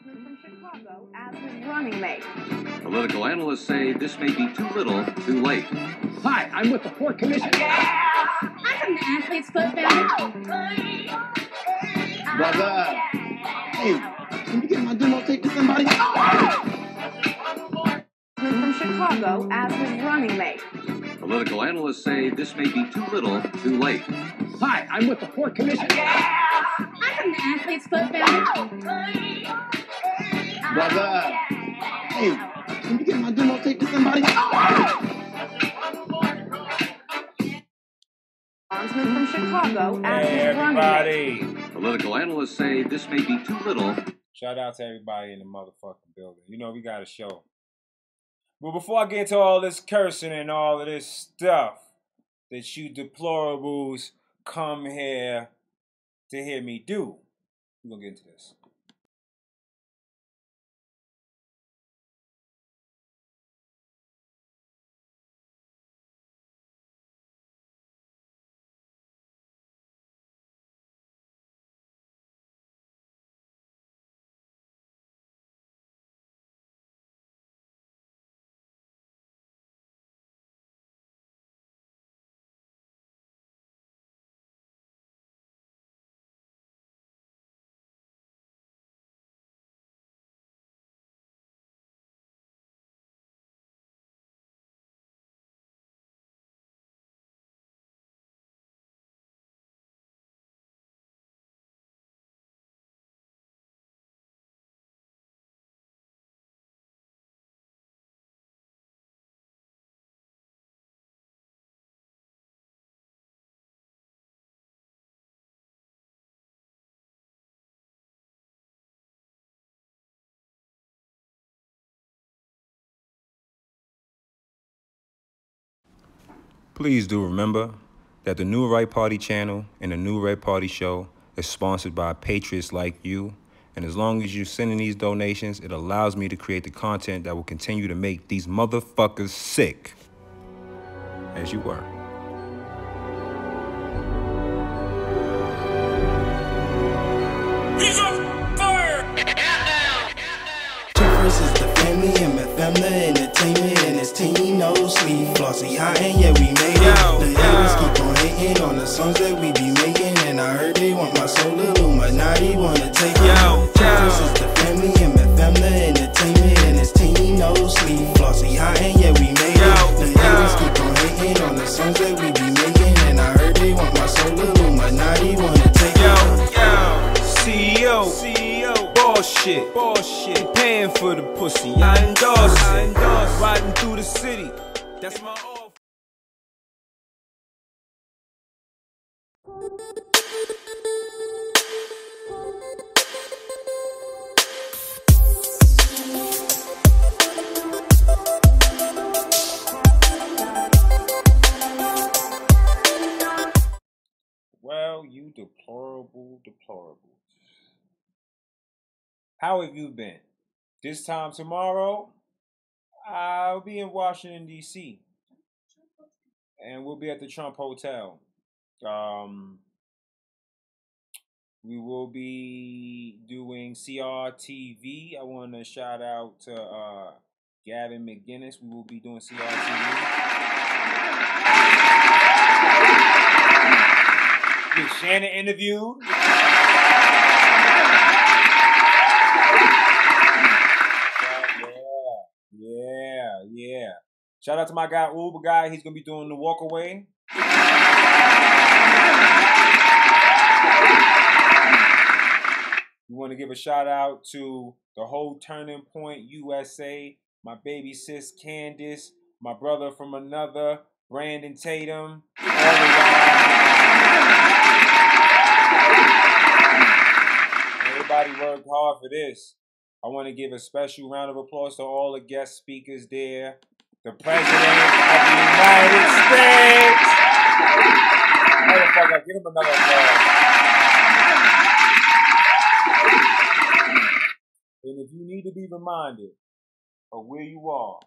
From Chicago as his running mate. Political analysts say this may be too little, too late. Hi, I'm with the Port Commission. I'm from the Athlete's Foot Foundation. Brother, hey, can you get my demo tape to somebody? From Chicago as his running mate. Political analysts say this may be too little, too late. Hi, I'm with the Port Commission. I'm from the Athlete's Foot Foundation. Brother, hey, can you get my demo tape to somebody? From Chicago as Hey, his running mate. everybody. Political analysts say this may be too little. Shout out to everybody in the motherfucking building. You know, we got a show. But before I get into all this cursing and all of this stuff that you deplorables come here to hear me do, we're going to get into this. Please do remember that the New Right Party channel and the New Red Party show is sponsored by patriots like you. And as long as you're sending these donations, it allows me to create the content that will continue to make these motherfuckers sick. As you were. He's on fire! Versus the family and my family entertainment and his team no sleep. Flossy high and yeah we made it. The haters keep on hating on the songs that we be making, and I heard they want my soul. Illuminati wanna take it. Versus the family and my family entertainment and his team no sleep. Flossy high and yeah we made it. The haters keep on hating on the songs that we be making, and I heard they want my soul. Illuminati wanna take it. CEO, bullshit, paying for the pussy, I endorse it, riding through the city, that's my off. Well, you deplorables. How have you been? This time tomorrow, I'll be in Washington, D.C. And we'll be at the Trump Hotel. We will be doing CRTV. I want to shout out to Gavin McGinnis. We will be doing CRTV. Get Shannon interviewed. Yeah. Shout out to my guy, Uber guy. He's going to be doing the walk away. We want to give a shout out to the whole Turning Point USA, my baby sis Candace, my brother from another, Brandon Tatum, all of y'all. Everybody worked hard for this. I want to give a special round of applause to all the guest speakers there. The President of the United States. Motherfucker, give him another applause. And if you need to be reminded of where you are.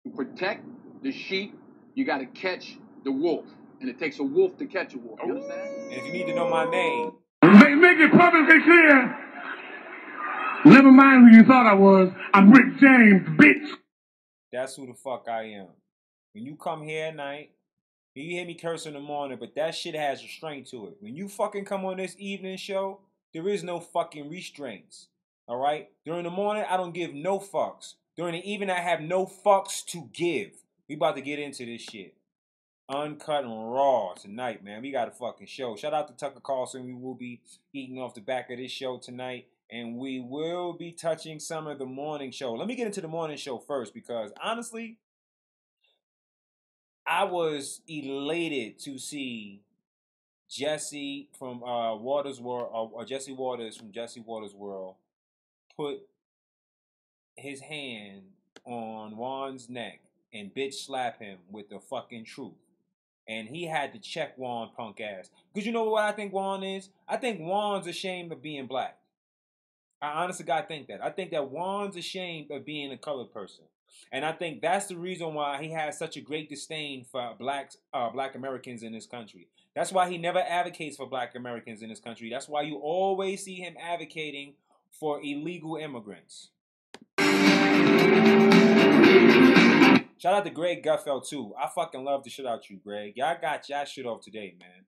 To protect the sheep, you got to catch the wolf. And it takes a wolf to catch a wolf. You understand? And if you need to know my name. Make it publicly clear. Never mind who you thought I was. I'm Rick James, bitch. That's who the fuck I am. When you come here at night, you hear me curse in the morning, but that shit has restraint to it. When you fucking come on this evening show, there is no fucking restraints. All right? During the morning, I don't give no fucks. During the evening, I have no fucks to give. We about to get into this shit. Uncut and raw tonight, man. We got a fucking show. Shout out to Tucker Carlson. We will be eating off the back of this show tonight. And we will be touching some of the morning show. Let me get into the morning show first because, honestly, I was elated to see Jesse from Waters World, or Jesse Waters from Jesse Waters World, put his hand on Juan's neck and bitch slap him with the fucking truth. And he had to check Juan punk ass. Because you know what I think Juan is? I think Juan's ashamed of being black. I honestly gotta think that. I think that Juan's ashamed of being a colored person. And I think that's the reason why he has such a great disdain for black Americans in this country. That's why he never advocates for black Americans in this country. That's why you always see him advocating for illegal immigrants. Shout out to Greg Gutfeld, too. I fucking love the shit out you, Greg. Y'all got y'all shit off today, man.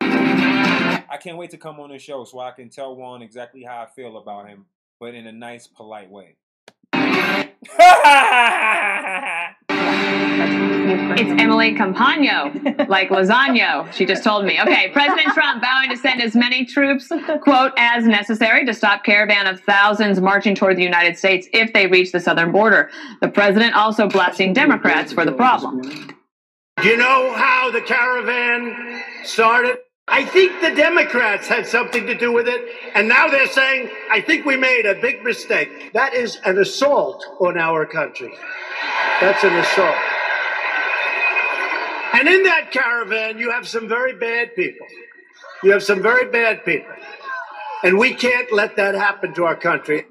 I can't wait to come on the show so I can tell Juan exactly how I feel about him, but in a nice, polite way. It's Emily Campagno, like lasagna, she just told me. Okay, President Trump vowing to send as many troops, quote, as necessary to stop caravan of thousands marching toward the United States if they reach the southern border. The president also blasting Democrats for the problem. Do you know how the caravan started? I think the Democrats had something to do with it, and now they're saying, I think we made a big mistake. That is an assault on our country. That's an assault. And in that caravan, you have some very bad people. You have some very bad people. And we can't let that happen to our country.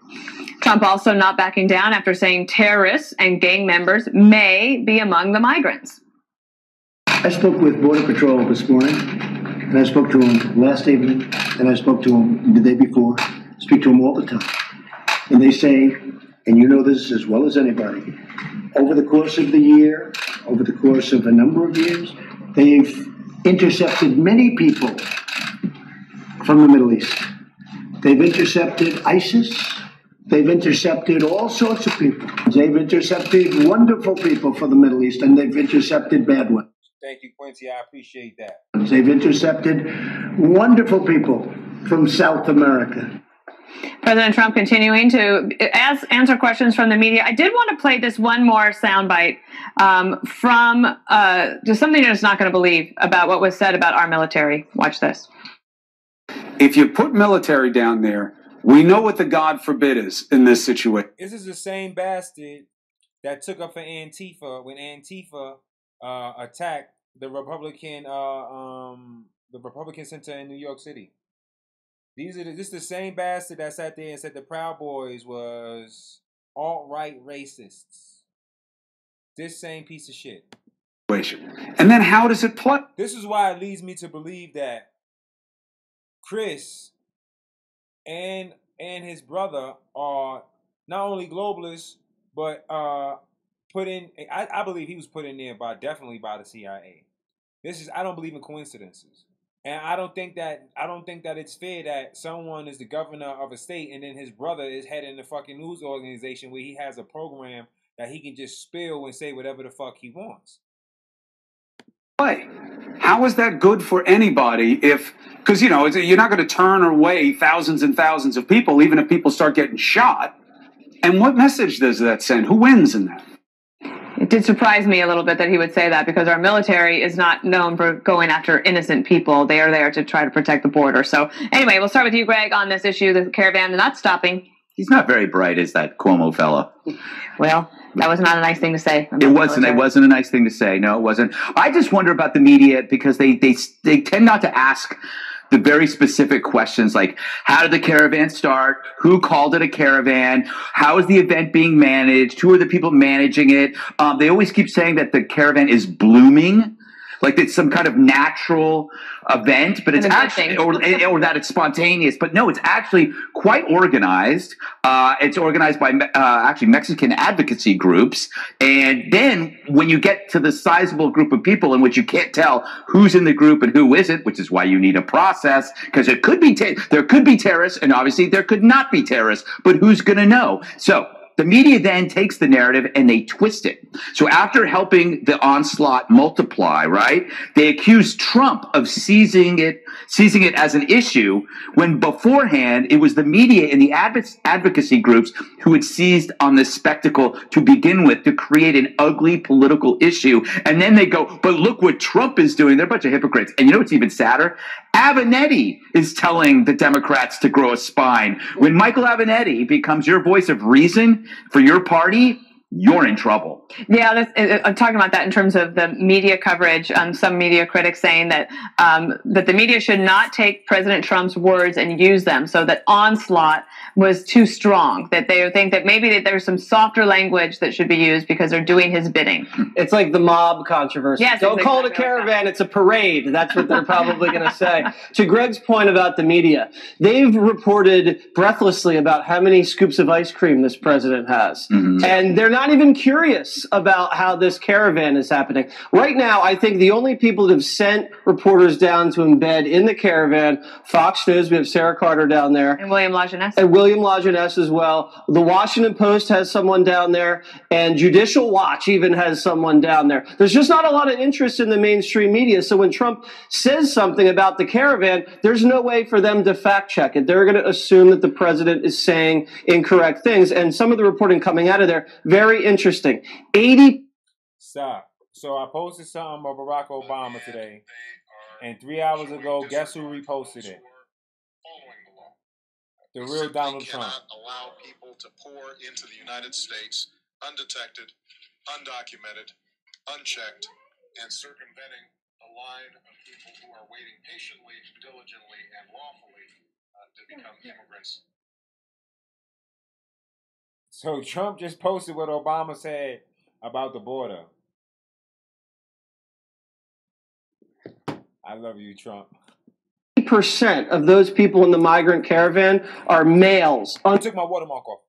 Trump also not backing down after saying terrorists and gang members may be among the migrants. I spoke with Border Patrol this morning, and I spoke to him last evening, and I spoke to him the day before. I speak to him all the time. And they say, and you know this as well as anybody, over the course of the year, over the course of a number of years, they've intercepted many people from the Middle East. They've intercepted ISIS. They've intercepted all sorts of people. They've intercepted wonderful people from the Middle East, and they've intercepted bad ones. Thank you, Quincy. I appreciate that. They've intercepted wonderful people from South America. President Trump continuing to answer questions from the media. I did want to play this one more soundbite from just something you're just not going to believe about what was said about our military. Watch this. If you put military down there, we know what the God forbid is in this situation. This is the same bastard that took up for Antifa when Antifa attacked the Republican Center in New York City. This is the same bastard that sat there and said the Proud Boys was alt-right racists. This same piece of shit. And then how does it play? This is why it leads me to believe that Chris and his brother are not only globalists, but put in. I believe he was put in there definitely by the CIA. I don't believe in coincidences. And I don't think that it's fair that someone is the governor of a state and then his brother is heading the fucking news organization where he has a program that he can just spill and say whatever the fuck he wants. How is that good for anybody because, you're not going to turn away thousands and thousands of people, even if people start getting shot. And what message does that send? Who wins in that? It did surprise me a little bit that he would say that because our military is not known for going after innocent people. They are there to try to protect the border. So anyway, we'll start with you, Greg, on this issue, the caravan not stopping. He's not very bright, is that Cuomo fella? Well, that was not a nice thing to say. It wasn't. It wasn't a nice thing to say. No, it wasn't. I just wonder about the media because they tend not to ask the very specific questions like, how did the caravan start? Who called it a caravan? How is the event being managed? Who are the people managing it? They always keep saying that the caravan is blooming. like it's some kind of natural event, but it's actually, or that it's spontaneous. But no, it's actually quite organized. It's organized by actually Mexican advocacy groups. And then when you get to the sizable group of people in which you can't tell who's in the group and who isn't, which is why you need a process, because it could be there could be terrorists, and obviously there could not be terrorists. But who's going to know? So the media then takes the narrative and they twist it. So after helping the onslaught multiply, right, they accuse Trump of seizing it as an issue when beforehand it was the media and the advocacy groups who had seized on this spectacle to begin with to create an ugly political issue. And then they go, but look what Trump is doing. They're a bunch of hypocrites. And you know what's even sadder? Avenatti is telling the Democrats to grow a spine. When Michael Avenatti becomes your voice of reason for your party, you're in trouble. Yeah, I'm talking about that in terms of the media coverage. Some media critics saying that that the media should not take President Trump's words and use them, so that onslaught was too strong, that they think that maybe that there's some softer language that should be used because they're doing his bidding. It's like the mob controversy. Yes, don't call it a caravan, it's a parade. That's what they're probably going to say. To Greg's point about the media, they've reported breathlessly about how many scoops of ice cream this president has. Mm-hmm. And they're not even curious about how this caravan is happening. Right now, I think the only people that have sent reporters down to embed in the caravan, Fox News, we have Sarah Carter down there. And William Lajeunesse. And William Lajeunesse as well. The Washington Post has someone down there, and Judicial Watch even has someone down there. There's just not a lot of interest in the mainstream media, so when Trump says something about the caravan, there's no way for them to fact check it. They're going to assume that the president is saying incorrect things, and some of the reporting coming out of there, very interesting. Stop. So I posted something of Barack Obama today, and 3 hours ago, guess who reposted it? The real Donald Trump. Cannot allow people to pour into the United States undetected, undocumented, unchecked, and circumventing the line of people who are waiting patiently, diligently, and lawfully to become immigrants. So Trump just posted what Obama said about the border. I love you, Trump. 80% of those people in the migrant caravan are males. I took my watermark off.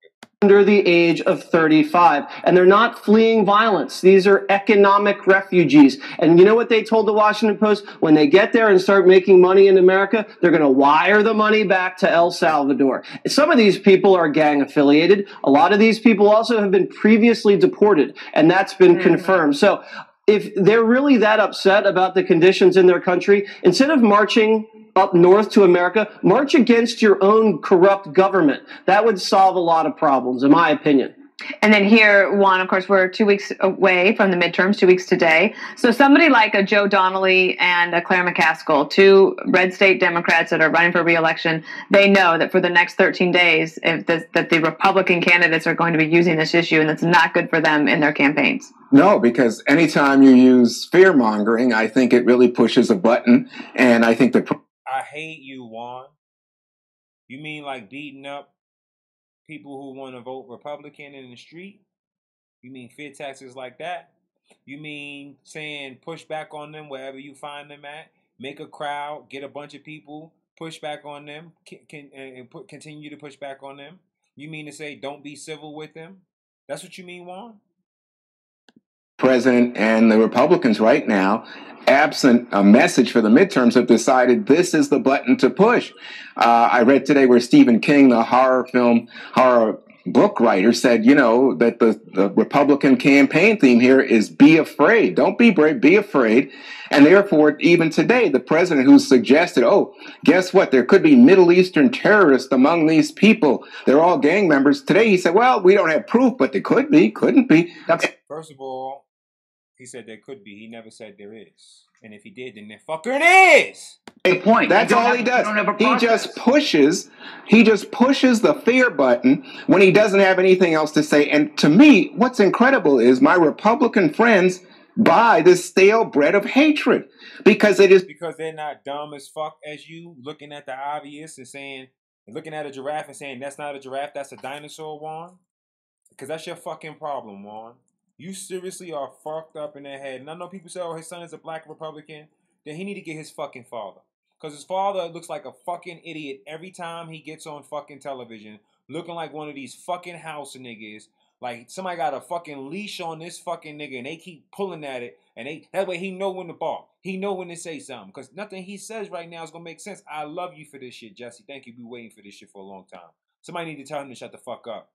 Under the age of 35. And they're not fleeing violence. These are economic refugees. And you know what they told the Washington Post? When they get there and start making money in America, they're going to wire the money back to El Salvador. Some of these people are gang affiliated. A lot of these people also have been previously deported. And that's been confirmed. So if they're really that upset about the conditions in their country, instead of marching up north to America, march against your own corrupt government. That would solve a lot of problems, in my opinion. And then here, Juan, of course, we're 2 weeks away from the midterms, 2 weeks today. So somebody like a Joe Donnelly and a Claire McCaskill, two red state Democrats that are running for re-election, they know that for the next 13 days, that the Republican candidates are going to be using this issue, and it's not good for them in their campaigns. No, because anytime you use fear-mongering, I think it really pushes a button, and I think I hate you, Juan. You mean like beating up people who want to vote Republican in the street? You mean fear taxes like that? You mean saying push back on them wherever you find them at? Make a crowd, get a bunch of people, push back on them, continue to push back on them? You mean to say don't be civil with them? That's what you mean, Juan? President and the Republicans right now, absent a message for the midterms, have decided this is the button to push. I read today where Stephen King, the horror book writer, said, you know, that the Republican campaign theme here is be afraid. Don't be brave, be afraid. And therefore, even today, the president who suggested, oh, guess what? There could be Middle Eastern terrorists among these people. They're all gang members. Today, he said, well, we don't have proof, but they could be, couldn't be. First of all, he said there could be. He never said there is. And if he did, then there fucking is. Good point. That's all he does. He just pushes the fear button when he doesn't have anything else to say. And to me, what's incredible is my Republican friends buy this stale bread of hatred because they're not dumb as fuck as you, looking at the obvious and looking at a giraffe and saying that's not a giraffe, that's a dinosaur, Juan. Because that's your fucking problem, Juan. You seriously are fucked up in the head. And I know people say, oh, his son is a black Republican. Then he need to get his fucking father. Because his father looks like a fucking idiot every time he gets on fucking television. Looking like one of these fucking house niggas. Like somebody got a fucking leash on this fucking nigga and they keep pulling at it. And that way he know when to bark. He know when to say something. Because nothing he says right now is going to make sense. I love you for this shit, Jesse. Thank you. Been waiting for this shit for a long time. Somebody need to tell him to shut the fuck up.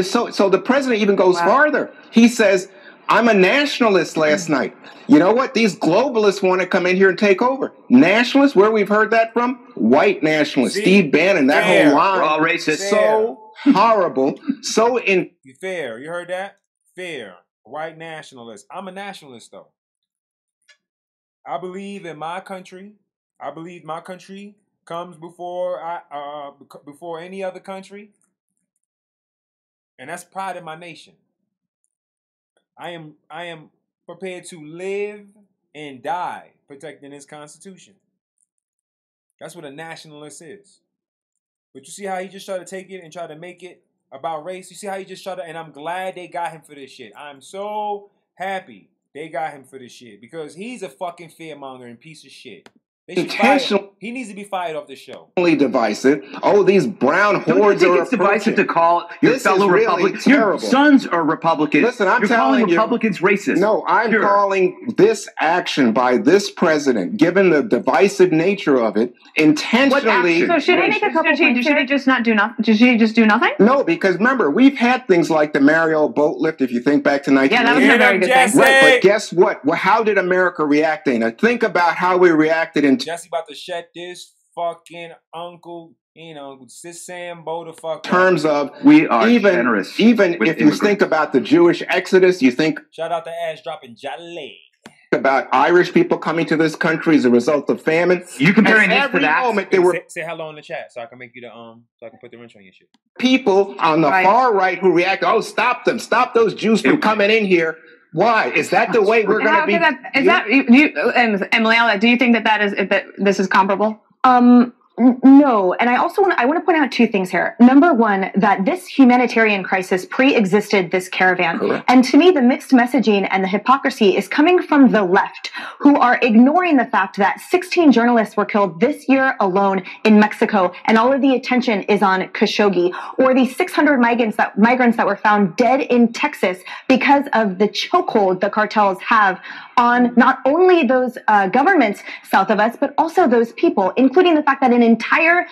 So the president even goes farther. He says, I'm a nationalist last night. You know what? These globalists want to come in here and take over. Nationalists, where we've heard that from? White nationalists. See? Steve Bannon, that whole line. We're all racist. So horrible. So in... Fair. You heard that? Fair. White nationalist. I'm a nationalist, though. I believe in my country. I believe my country comes before any other country. And that's pride in my nation. I am prepared to live and die protecting this Constitution. That's what a nationalist is. But you see how he just tried to take it and try to make it about race? You see how he just tried to, and I'm glad they got him for this shit. I'm so happy they got him for this shit because he's a fucking fearmongering piece of shit. He needs to be fired off the show. Divisive. Oh, these brown hordes are it's divisive to call your fellow Republicans. Your sons are Republicans. Listen, I'm You're telling calling Republicans racist. No, I'm calling this action by this president, given the divisive nature of it, intentionally. So should he make a couple? Should he just not do nothing? Should he just do nothing? No, because remember, we've had things like the Mariel boat lift. If you think back to 1980, that was a very good thing. Right, but guess what? Well, how did America react? Dana, think about how we reacted in. Jesse about to shut this fucking uncle, Sis Sambo the fuck terms up. of we are generous. Even if you think about the Jewish exodus, you think shout out to ass dropping Jaleh. About Irish people coming to this country as a result of famine. You comparing this to that? Moment they were say hello in the chat so I can make you so I can put the wrench on your shit. People on the far right who react, oh, stop them, stop those Jews from coming in here. Why? Is that the way we're going to be? Emily, do you think that this is comparable? No, and I also want to point out two things here. Number one, that this humanitarian crisis pre-existed this caravan. Correct. And to me, the mixed messaging and the hypocrisy is coming from the left, who are ignoring the fact that 16 journalists were killed this year alone in Mexico, and all of the attention is on Khashoggi, or the 600 migrants that were found dead in Texas because of the chokehold the cartels have on not only those governments south of us, but also those people, including the fact that an entire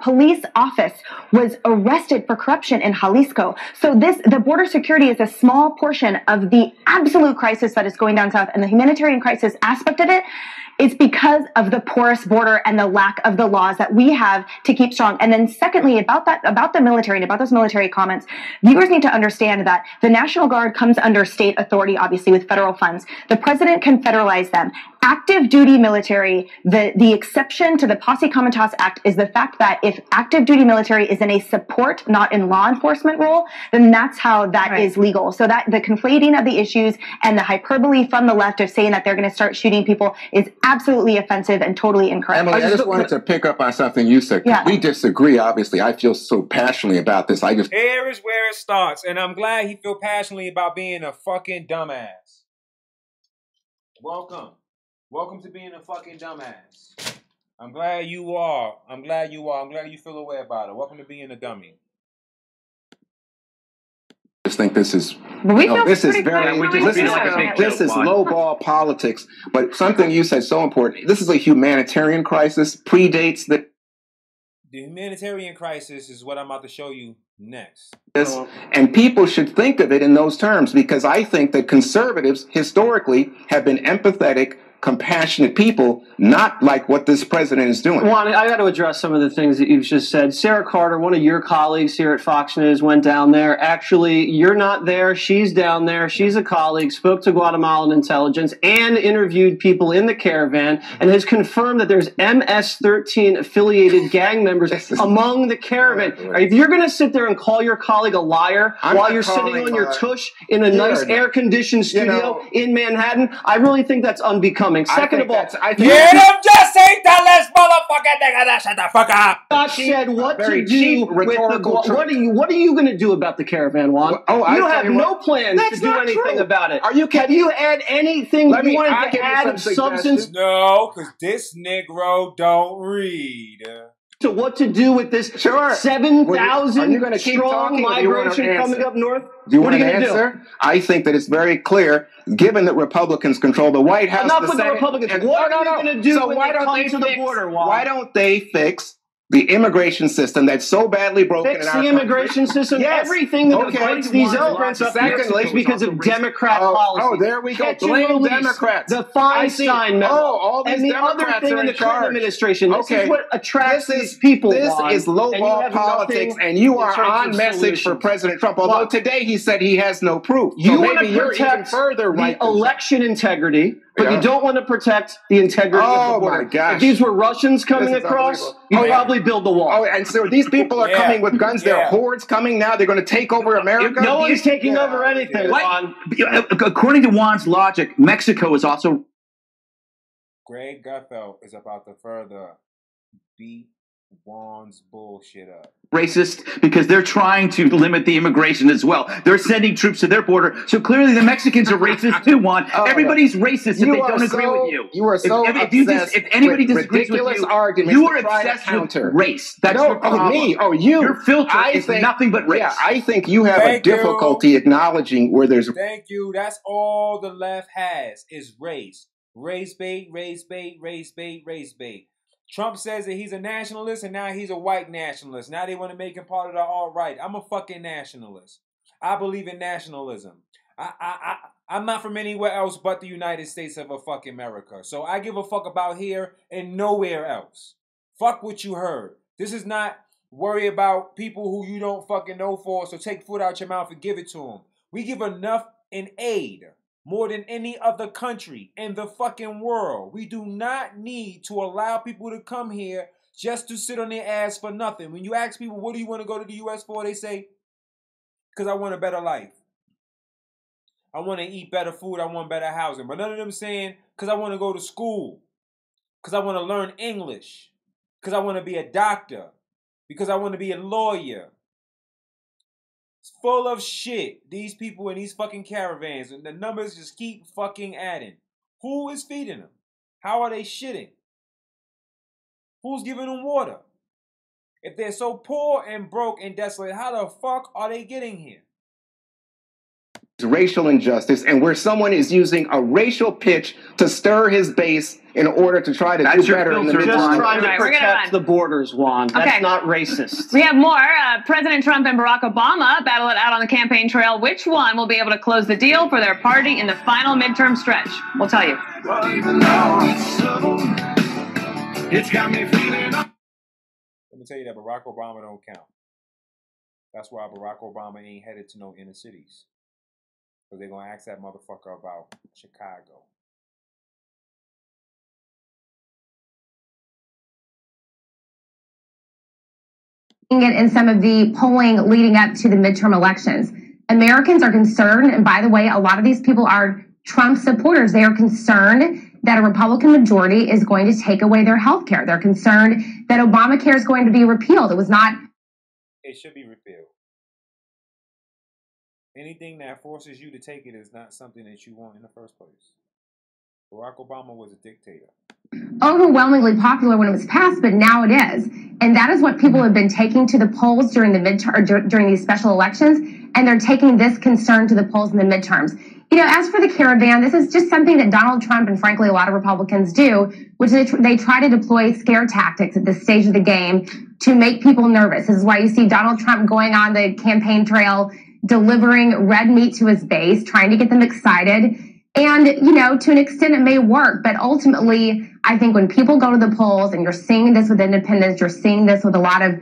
police office was arrested for corruption in Jalisco. So the border security is a small portion of the absolute crisis that is going down south, and the humanitarian crisis aspect of it is because of the porous border and the lack of the laws that we have to keep strong. And then secondly, about the military and about those military comments, viewers need to understand that the National Guard comes under state authority, obviously, with federal funds. The president can federalize them. Active duty military, the exception to the Posse Comitatus Act is the fact that if active duty military is in a support, not in law enforcement role, then that's how that is legal. So that the conflating of the issues and the hyperbole from the left of saying that they're going to start shooting people is absolutely offensive and totally incorrect. Emily, I just wanted to pick up on something you said. Yeah. We disagree, obviously. I feel so passionately about this. Here is where it starts, and I'm glad he feels passionately about being a fucking dumbass. Welcome to being a fucking dumbass. I'm glad you are. I'm glad you feel away about it. Welcome to being a dummy. I just think this is this is lowball politics. But something you said so important. This is a humanitarian crisis. Predates the humanitarian crisis is what I'm about to show you next. And people should think of it in those terms because I think that conservatives historically have been empathetic, compassionate people, not like what this president is doing. Juan, I got to address some of the things that you've just said. Sarah Carter, one of your colleagues here at Fox News, went down there. Actually, you're not there. She's down there. She's a colleague, spoke to Guatemalan intelligence and interviewed people in the caravan and has confirmed that there's MS-13 affiliated gang members among the caravan. If you're going to sit there and call your colleague a liar while you're sitting on your tush in a nice air-conditioned studio in Manhattan, I really think that's unbecoming. coming. Second of all, just ain't this motherfucking nigga. Shut the fuck up. God said what to do with the. What are you going to do about the caravan, Juan? You have no plans to do anything about it. Are you kidding? Have you had anything you wanted to add of substance? No, because this Negro don't read. To what to do with this 7,000 strong migration coming up north? Do you want an answer? I think that it's very clear, given that Republicans control the White House, not for the Republicans. What are you going to do when they come to the border, Juan? Why don't they fix the immigration system that's so badly broken in our country? Fix the immigration system? Yes. Everything that invites these immigrants up here is because of Democrat policy. Oh, there we go. Blame Democrats. The Feinstein memo. All these and the Democrats other thing are in the Clinton administration. This is what attracts these people. This is low-ball politics, and you are on message for President Trump. Although today he said he has no proof. You want to protect the election integrity, but you don't want to protect the integrity of the border. Oh, my gosh. If these were Russians coming across, you'd probably build the wall. Oh, and so these people are coming with guns. There are hordes coming now. They're going to take over America. No one's taking over anything, Juan. According to Juan's logic, Mexico is also. Greg Gutfeld is about to further beat Juan's bullshit up. Racist because they're trying to limit the immigration as well. They're sending troops to their border. So clearly the Mexicans are racist too, Juan. Everybody's racist if they don't agree with you. You are so if anybody disagrees with you, you are obsessed with race. That's your problem. Me. Oh, you. Your filter is nothing but race. Yeah, I think you have a difficulty acknowledging where there's... Thank you. That's all the left has is race. Race bait, race bait, race bait, race bait. Trump says that he's a nationalist, and now he's a white nationalist. Now they want to make him part of the alt-right. I'm a fucking nationalist. I believe in nationalism. I'm not from anywhere else but the United States of a fucking America. So I give a fuck about here and nowhere else. Fuck what you heard. This is not worry about people who you don't fucking know for, so take food out your mouth and give it to them. We give enough in aid. More than any other country in the fucking world. We do not need to allow people to come here just to sit on their ass for nothing. When you ask people, what do you want to go to the U.S. for? They say, because I want a better life. I want to eat better food. I want better housing. But none of them saying, because I want to go to school. Because I want to learn English. Because I want to be a doctor. Because I want to be a lawyer. It's full of shit. These people in these fucking caravans. And the numbers just keep fucking adding. Who is feeding them? How are they shitting? Who's giving them water? If they're so poor and broke and desolate, how the fuck are they getting here? Racial injustice, and where someone is using a racial pitch to stir his base in order to try to do better in the midterm. Just trying to protect the borders, Juan. That's not racist. We have more. President Trump and Barack Obama battle it out on the campaign trail. Which one will be able to close the deal for their party in the final midterm stretch? We'll tell you. It's got me feeling. Let me tell you that Barack Obama don't count. That's why Barack Obama ain't headed to no inner cities. Because they're going to ask that motherfucker about Chicago. It in some of the polling leading up to the midterm elections. Americans are concerned, and by the way, a lot of these people are Trump supporters. They are concerned that a Republican majority is going to take away their health care. They're concerned that Obamacare is going to be repealed. It was not. It should be repealed. Anything that forces you to take it is not something that you want in the first place. Barack Obama was a dictator. Overwhelmingly popular when it was passed, but now it is. And that is what people have been taking to the polls during the midterm, during these special elections, and they're taking this concern to the polls in the midterms. You know, as for the caravan, this is just something that Donald Trump and frankly a lot of Republicans do, which they try to deploy scare tactics at this stage of the game to make people nervous. This is why you see Donald Trump going on the campaign trail, delivering red meat to his base, trying to get them excited. And, you know, to an extent it may work, but ultimately, I think when people go to the polls, and you're seeing this with independents, you're seeing this with a lot of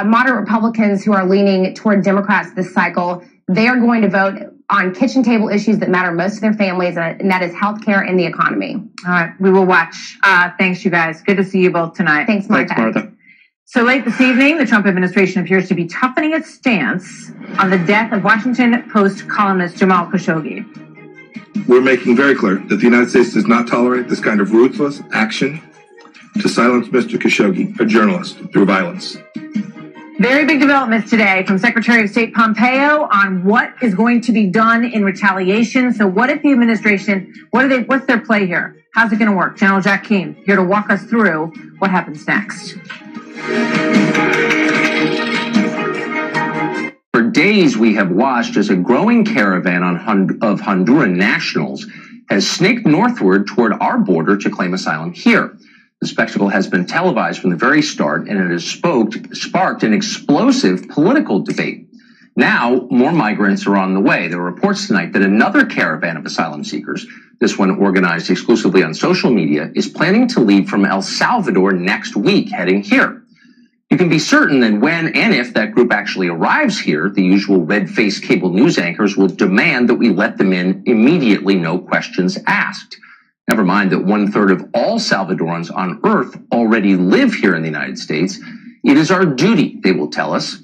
moderate Republicans who are leaning toward Democrats this cycle, they are going to vote on kitchen table issues that matter most to their families, and that is healthcare and the economy. All right, we will watch. Thanks, you guys. Good to see you both tonight. Thanks, Martha. Thanks, Martha. So late this evening, the Trump administration appears to be toughening its stance on the death of Washington Post columnist Jamal Khashoggi. we're making very clear that the United States does not tolerate this kind of ruthless action to silence Mr. Khashoggi, a journalist, through violence. Very big developments today from Secretary of State Pompeo on what is going to be done in retaliation. So what if the administration, what's their play here? How's it going to work? General Jack Keane here to walk us through what happens next. For days, we have watched as a growing caravan of Honduran nationals has snaked northward toward our border to claim asylum here. The spectacle has been televised from the very start, and it has sparked an explosive political debate. Now, more migrants are on the way. There are reports tonight that another caravan of asylum seekers, this one organized exclusively on social media, is planning to leave from El Salvador next week, heading here. You can be certain that when and if that group actually arrives here, the usual red-faced cable news anchors will demand that we let them in immediately, no questions asked. Never mind that 1/3 of all Salvadorans on Earth already live here in the United States. It is our duty, they will tell us.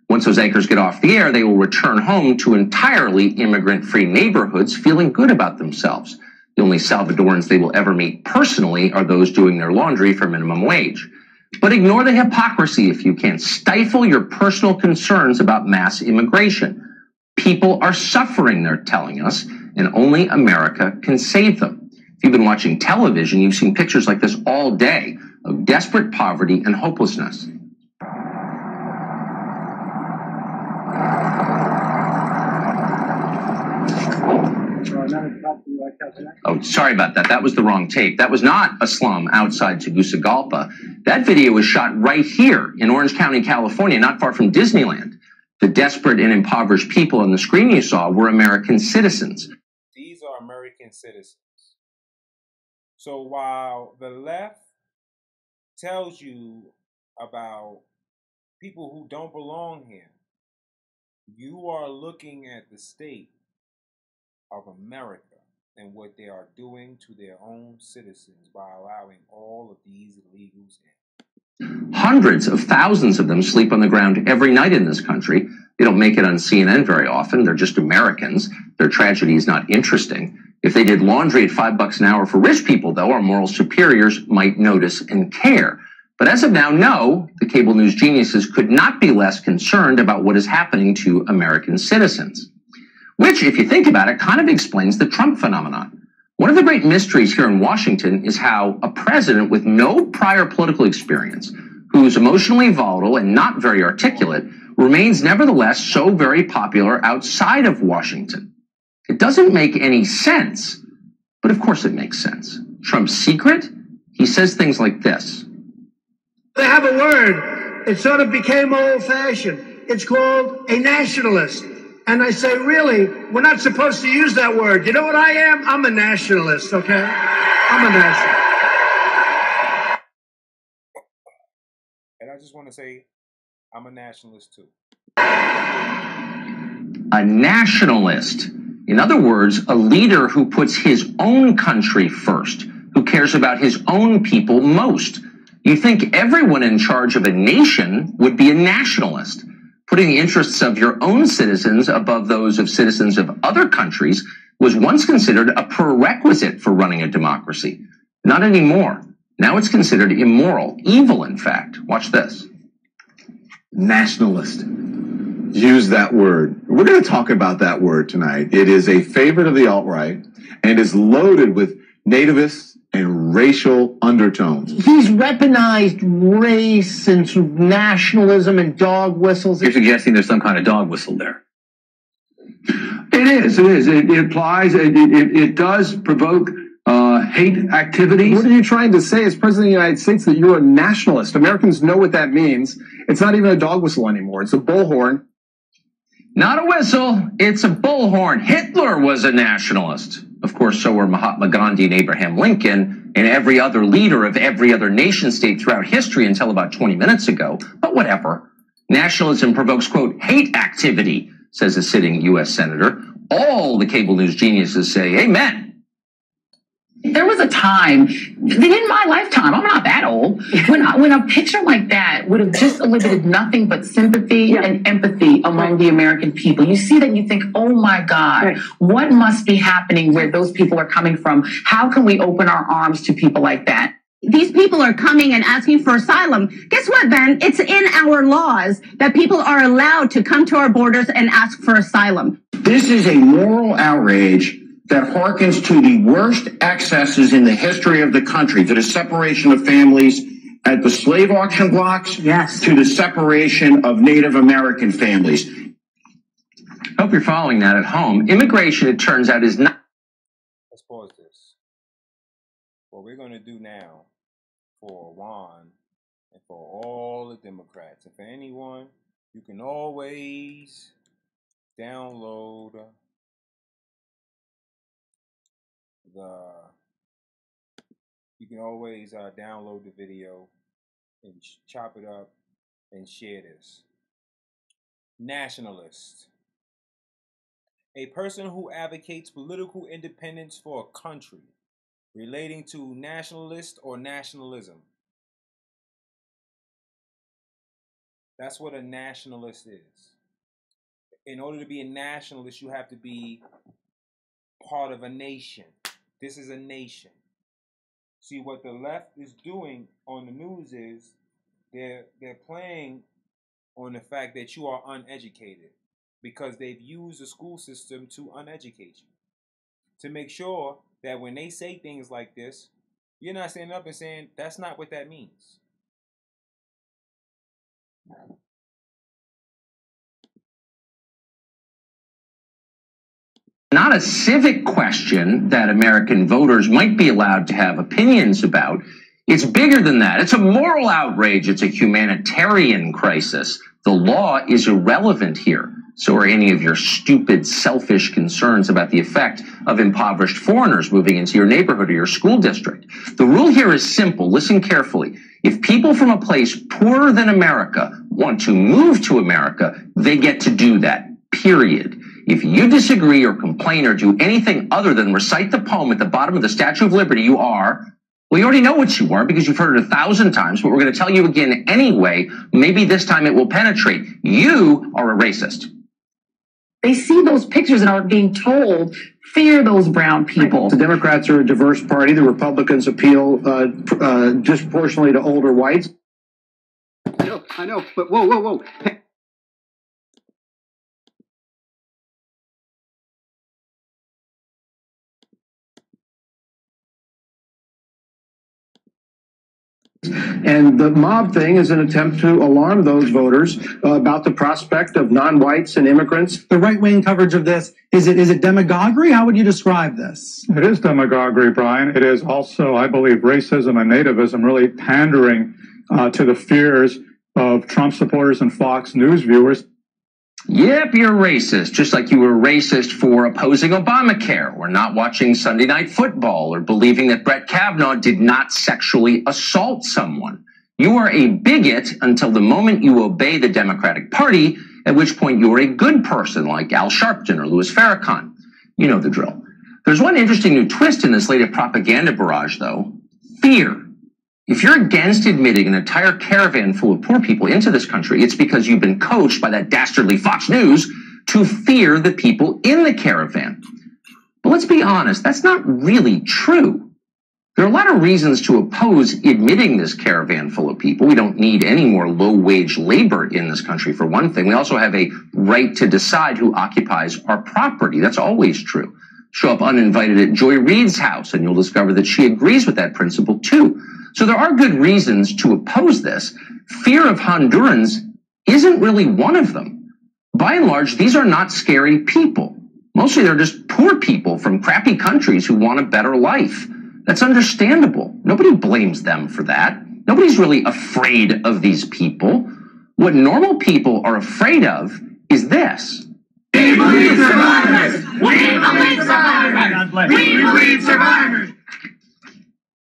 Once those anchors get off the air, they will return home to entirely immigrant-free neighborhoods feeling good about themselves. The only Salvadorans they will ever meet personally are those doing their laundry for minimum wage. But ignore the hypocrisy if you can. Stifle your personal concerns about mass immigration. People are suffering, they're telling us, and only America can save them. If you've been watching television, you've seen pictures like this all day of desperate poverty and hopelessness. Oh, sorry about that. That was the wrong tape. That was not a slum outside Tegucigalpa. That video was shot right here in Orange County, California, not far from Disneyland. The desperate and impoverished people on the screen you saw were American citizens. These are American citizens. So while the left tells you about people who don't belong here, you are looking at the state of America and what they are doing to their own citizens by allowing all of these illegals in. Hundreds of thousands of them sleep on the ground every night in this country. They don't make it on CNN very often. They're just Americans. Their tragedy is not interesting. If they did laundry at $5 an hour for rich people, though, our moral superiors might notice and care. But as of now, no, the cable news geniuses could not be less concerned about what is happening to American citizens. Which, if you think about it, kind of explains the Trump phenomenon. One of the great mysteries here in Washington is how a president with no prior political experience, who is emotionally volatile and not very articulate, remains nevertheless so very popular outside of Washington. It doesn't make any sense, but of course it makes sense. Trump's secret? He says things like this. They have a word. It sort of became old-fashioned. It's called a nationalist. And I say, really, we're not supposed to use that word. You know what I am? I'm a nationalist, okay? I'm a nationalist. And I just want to say, I'm a nationalist too. A nationalist. In other words, a leader who puts his own country first, who cares about his own people most. You think everyone in charge of a nation would be a nationalist. Putting the interests of your own citizens above those of citizens of other countries was once considered a prerequisite for running a democracy. Not anymore. Now it's considered immoral, evil, in fact. Watch this. Nationalist. Use that word. We're going to talk about that word tonight. It is a favorite of the alt-right and is loaded with nativist and racial undertones. He's weaponized race and sort of nationalism and dog whistles. You're suggesting there's some kind of dog whistle there. It is. It implies, it does provoke hate activities. What are you trying to say as President of the United States that you're a nationalist? Americans know what that means. It's not even a dog whistle anymore. It's a bullhorn. Not a whistle, it's a bullhorn. Hitler was a nationalist. Of course, so were Mahatma Gandhi and Abraham Lincoln and every other leader of every other nation state throughout history until about 20 minutes ago. But whatever. Nationalism provokes, quote, hate activity, says a sitting U.S. senator. All the cable news geniuses say amen. There was a time, in my lifetime, I'm not that old, when a picture like that would have just elicited nothing but sympathy and empathy among the American people. You see that and you think, oh my God, what must be happening where those people are coming from? How can we open our arms to people like that? These people are coming and asking for asylum. Guess what, Ben? It's in our laws that people are allowed to come to our borders and ask for asylum. This is a moral outrage that harkens to the worst excesses in the history of the country, to the separation of families at the slave auction blocks, to the separation of Native American families. I hope you're following that at home. Immigration, it turns out, is not... Let's pause this. What we're going to do now for Juan and for all the Democrats, and for anyone, you can always download download the video and chop it up and share this. Nationalist. A person who advocates political independence for a country relating to nationalist or nationalism. That's what a nationalist is. In order to be a nationalist, you have to be part of a nation. This is a nation. See, what the left is doing on the news is they're playing on the fact that you are uneducated, because they've used the school system to uneducate you, to make sure that when they say things like this, you're not standing up and saying, that's not what that means. Not a civic question that American voters might be allowed to have opinions about. It's bigger than that. It's a moral outrage. It's a humanitarian crisis. The law is irrelevant here. So are any of your stupid, selfish concerns about the effect of impoverished foreigners moving into your neighborhood or your school district. The rule here is simple. Listen carefully. If people from a place poorer than America want to move to America, they get to do that, period. If you disagree or complain or do anything other than recite the poem at the bottom of the Statue of Liberty, you are, well, you already know what you are because you've heard it 1,000 times, but we're going to tell you again anyway. Maybe this time it will penetrate. You are a racist. They see those pictures and are being told, fear those brown people. The Democrats are a diverse party. The Republicans appeal disproportionately to older whites. I know, but whoa. And the mob thing is an attempt to alarm those voters about the prospect of non-whites and immigrants. The right-wing coverage of this, is it demagoguery? How would you describe this? It is demagoguery, Brian. It is also, I believe, racism and nativism, really pandering to the fears of Trump supporters and Fox News viewers. Yep, you're racist, just like you were racist for opposing Obamacare, or not watching Sunday Night Football, or believing that Brett Kavanaugh did not sexually assault someone. You are a bigot until the moment you obey the Democratic Party, at which point you're a good person, like Al Sharpton or Louis Farrakhan. You know the drill. There's one interesting new twist in this latest propaganda barrage, though. Fear. If you're against admitting an entire caravan full of poor people into this country, it's because you've been coached by that dastardly Fox News to fear the people in the caravan. But let's be honest, that's not really true. There are a lot of reasons to oppose admitting this caravan full of people. We don't need any more low-wage labor in this country, for one thing. We also have a right to decide who occupies our property. That's always true. Show up uninvited at Joy Reid's house, and you'll discover that she agrees with that principle, too. So there are good reasons to oppose this. Fear of Hondurans isn't really one of them. By and large, these are not scary people. Mostly they're just poor people from crappy countries who want a better life. That's understandable. Nobody blames them for that. Nobody's really afraid of these people. What normal people are afraid of is this. We believe survivors! We believe survivors! We believe survivors!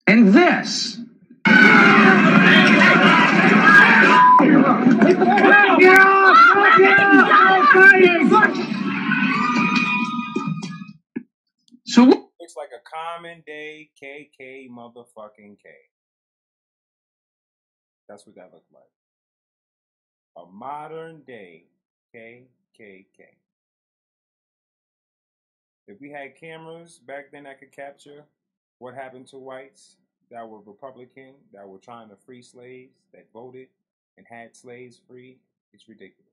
And this. So looks like a common day KK motherfucking K. That's what that looked like. A modern day KKK. If we had cameras back then that could capture what happened to whites that were Republican, that were trying to free slaves, that voted and had slaves free, it's ridiculous.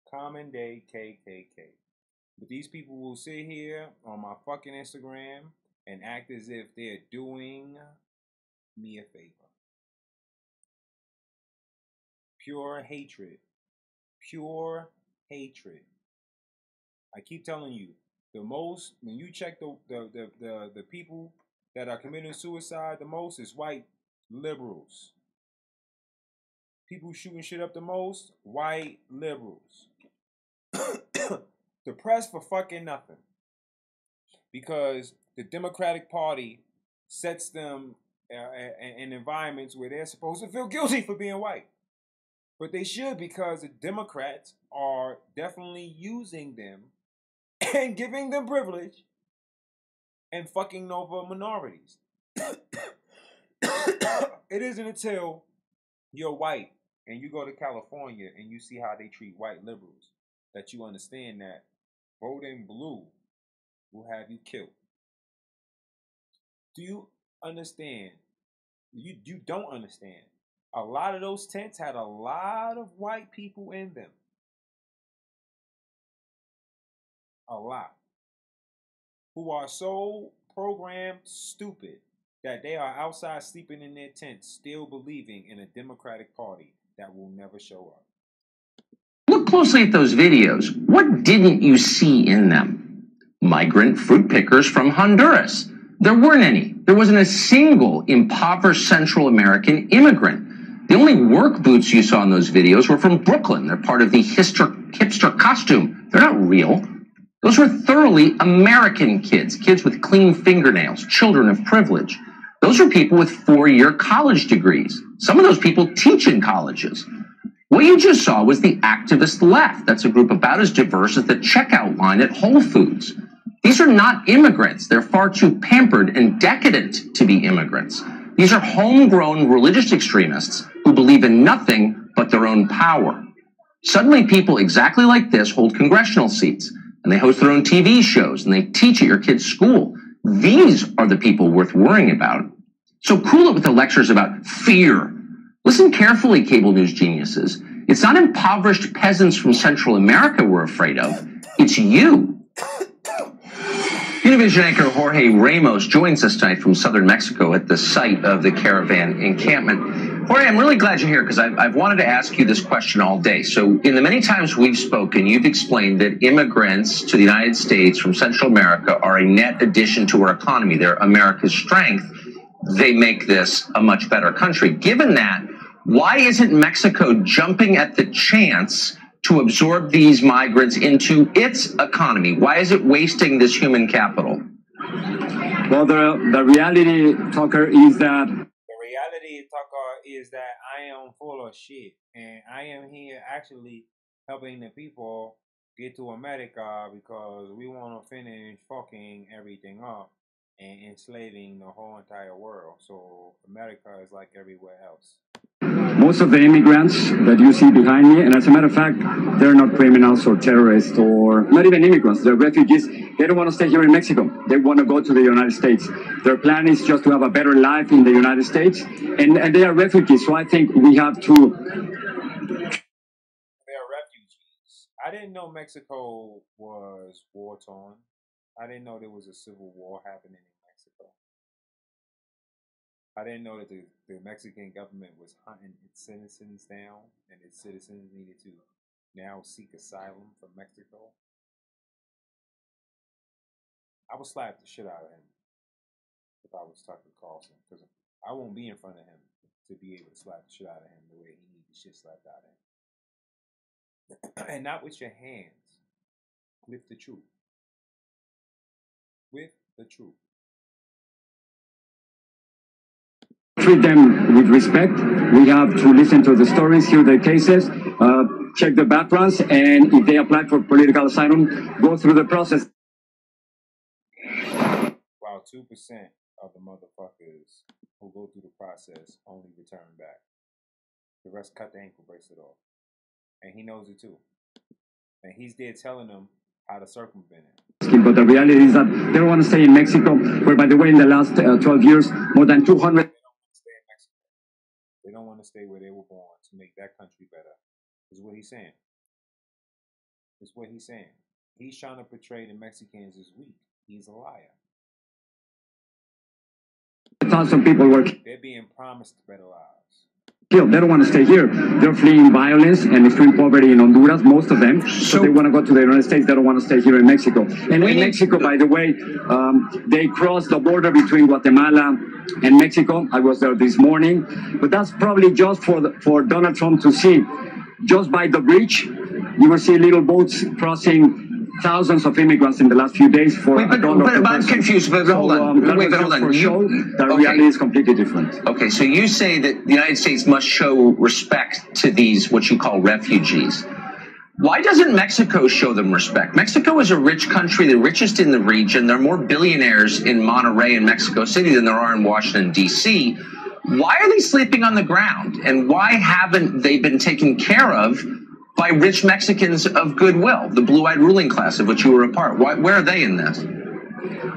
Common day KKK. But these people will sit here on my fucking Instagram and act as if they're doing me a favor. Pure hatred. Pure hatred. I keep telling you, the most, when you check the people that are committing suicide the most is white liberals. People shooting shit up the most, white liberals. Depressed for fucking nothing. Because the Democratic Party sets them in environments where they're supposed to feel guilty for being white. But they should, because the Democrats are definitely using them and giving them privilege and fucking over minorities. It isn't until you're white and you go to California and you see how they treat white liberals that you understand that voting blue will have you killed. Do you understand? You don't understand. A lot of those tents had a lot of white people in them. A lot. Who are so programmed stupid that they are outside sleeping in their tents still believing in a Democratic Party that will never show up. Look closely at those videos. What didn't you see in them? Migrant fruit pickers from Honduras. There weren't any. There wasn't a single impoverished Central American immigrant. The only work boots you saw in those videos were from Brooklyn. They're part of the hipster costume. They're not real. Those were thoroughly American kids, kids with clean fingernails, children of privilege. Those are people with 4-year college degrees. Some of those people teach in colleges. What you just saw was the activist left. That's a group about as diverse as the checkout line at Whole Foods. These are not immigrants. They're far too pampered and decadent to be immigrants. These are homegrown religious extremists who believe in nothing but their own power. Suddenly, people exactly like this hold congressional seats, and they host their own TV shows, and they teach at your kid's school. These are the people worth worrying about. So cool it with the lectures about fear. Listen carefully, cable news geniuses. It's not impoverished peasants from Central America we're afraid of. It's you. Univision anchor Jorge Ramos joins us tonight from southern Mexico at the site of the caravan encampment. Jorge, I'm really glad you're here because I've wanted to ask you this question all day. So in the many times we've spoken, you've explained that immigrants to the United States from Central America are a net addition to our economy. They're America's strength. They make this a much better country. Given that, why isn't Mexico jumping at the chance to absorb these migrants into its economy? Why is it wasting this human capital? Well, the reality, Tucker, is that... The reality, Tucker, is that I am full of shit. And I am here actually helping the people get to America because we want to finish fucking everything up and enslaving the whole entire world. So America is like everywhere else. Most of the immigrants that you see behind me, and as a matter of fact, they're not criminals or terrorists or not even immigrants. They're refugees. They don't want to stay here in Mexico. They want to go to the United States. Their plan is just to have a better life in the United States, and they are refugees. So I think we have to... They're refugees. I didn't know Mexico was war-torn. I didn't know there was a civil war happening in Mexico. I didn't know that the Mexican government was hunting its citizens down and its citizens needed to now seek asylum from Mexico. I would slap the shit out of him if I was Tucker Carlson, because I won't be in front of him to be able to slap the shit out of him the way he needs the shit slapped out of him. And not with your hands, with the truth. With the truth. Treat them with respect. We have to listen to the stories, hear their cases, check the backgrounds, and if they apply for political asylum, go through the process. about 2% of the motherfuckers who go through the process only return back. The rest cut the ankle bracelet off. And he knows it too. And he's there telling them how to circumvent it. But the reality is that they don't want to stay in Mexico, where, by the way, in the last 12 years, more than 200. They don't want to stay where they were born to make that country better. Is what he's saying. Is what he's saying. He's trying to portray the Mexicans as weak. He's a liar. Thousands of people were They're being promised better lives. killed. They don't want to stay here. They're fleeing violence and extreme poverty in Honduras, most of them. So they want to go to the United States. They don't want to stay here in Mexico. And in Mexico, by the way, they crossed the border between Guatemala and Mexico. I was there this morning. But that's probably just for Donald Trump to see. Just by the bridge, you will see little boats crossing thousands of immigrants in the last few days for $1 per But I'm person. confused. But hold So, on. that Wait, was but hold just on. for show. The reality is completely different. Okay, so you say that the United States must show respect to these, what you call refugees. Why doesn't Mexico show them respect? Mexico is a rich country, the richest in the region. There are more billionaires in Monterrey and Mexico City than there are in Washington, D.C. Why are they sleeping on the ground? And why haven't they been taken care of by rich Mexicans of goodwill, the blue-eyed ruling class of which you were a part? Where are they in this?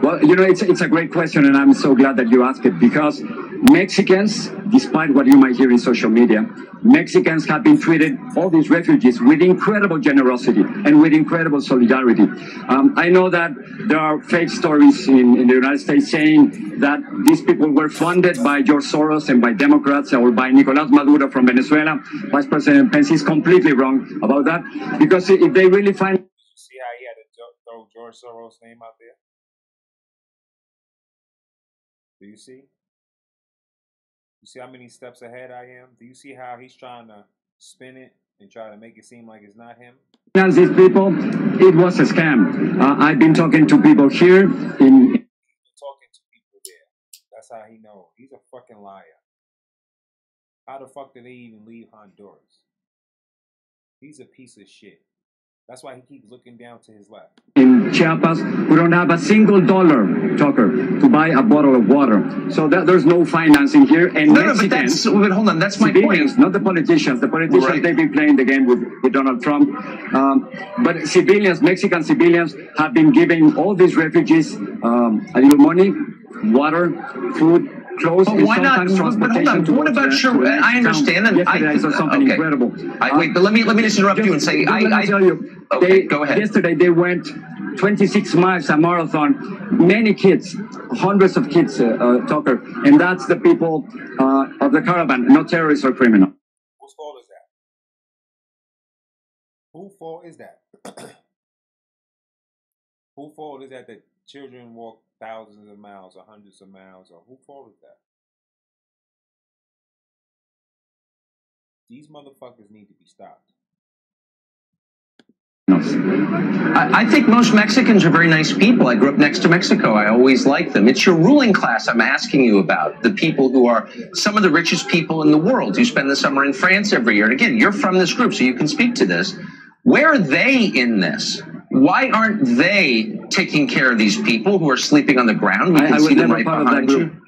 Well, you know, it's a great question, and I'm so glad that you asked it, because Mexicans, despite what you might hear in social media, Mexicans have been treated, all these refugees, with incredible generosity and with incredible solidarity. I know that there are fake stories in the United States saying that these people were funded by George Soros and by Democrats or by Nicolás Maduro from Venezuela. Vice President Pence is completely wrong about that, because if they really find... See how he had to throw George Soros' name out there? Do you see? You see how many steps ahead I am? Do you see how he's trying to spin it and try to make it seem like it's not him? These people, it was a scam. I've been talking to people here in... Talking to people there. That's how he knows. He's a fucking liar. How the fuck did they even leave Honduras? He's a piece of shit. That's why he keeps looking down to his left. In Chiapas, we don't have a single dollar, Tucker, to buy a bottle of water. So there's no financing here. And Mexicans, but hold on, that's my point. Not the politicians. The politicians, right. They've been playing the game with Donald Trump. But civilians, Mexican civilians, have been giving all these refugees a little money, water, food, clothes, and sometimes transportation. What about sure? I understand. And yesterday I saw something incredible. Wait, but let me just interrupt you and say, let me tell you. Go ahead. Yesterday they went 26 miles, a marathon. Many kids, hundreds of kids, Tucker, and that's the people of the caravan, not terrorists or criminals. Whose fault is that? Whose fault is that? Whose fault is that children walk thousands of miles or hundreds of miles? Or whose fault is that? These motherfuckers need to be stopped. I think most Mexicans are very nice people. I grew up next to Mexico. I always liked them. It's your ruling class I'm asking you about, the people who are some of the richest people in the world who spend the summer in France every year. And again, you're from this group, so you can speak to this. Where are they in this? Why aren't they taking care of these people who are sleeping on the ground? We can see them right behind you.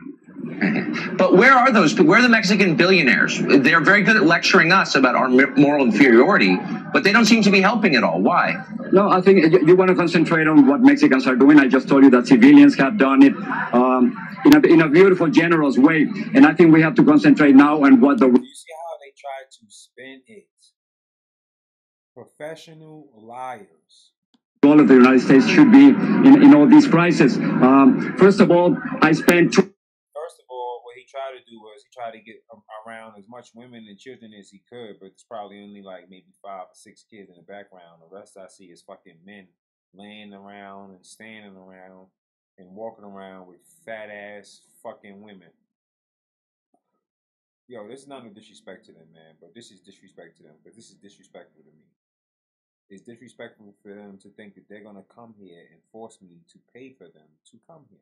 But where are those people? Where are the Mexican billionaires? They're very good at lecturing us about our moral inferiority, but they don't seem to be helping at all. Why? No, I think you want to concentrate on what Mexicans are doing. I just told you that civilians have done it in a beautiful, generous way. And I think we have to concentrate now on what the... You see how they try to spin it? Professional liars. All of the United States should be in all these crises. First of all, I spent... First of all, what he tried to do was he tried to get around as much women and children as he could, but it's probably only like maybe 5 or 6 kids in the background. The rest I see is fucking men laying around and standing around and walking around with fat ass fucking women. Yo, this is not no disrespect to them, man, but this is disrespect to them because this is disrespectful to me. It's disrespectful for them to think that they're going to come here and force me to pay for them to come here.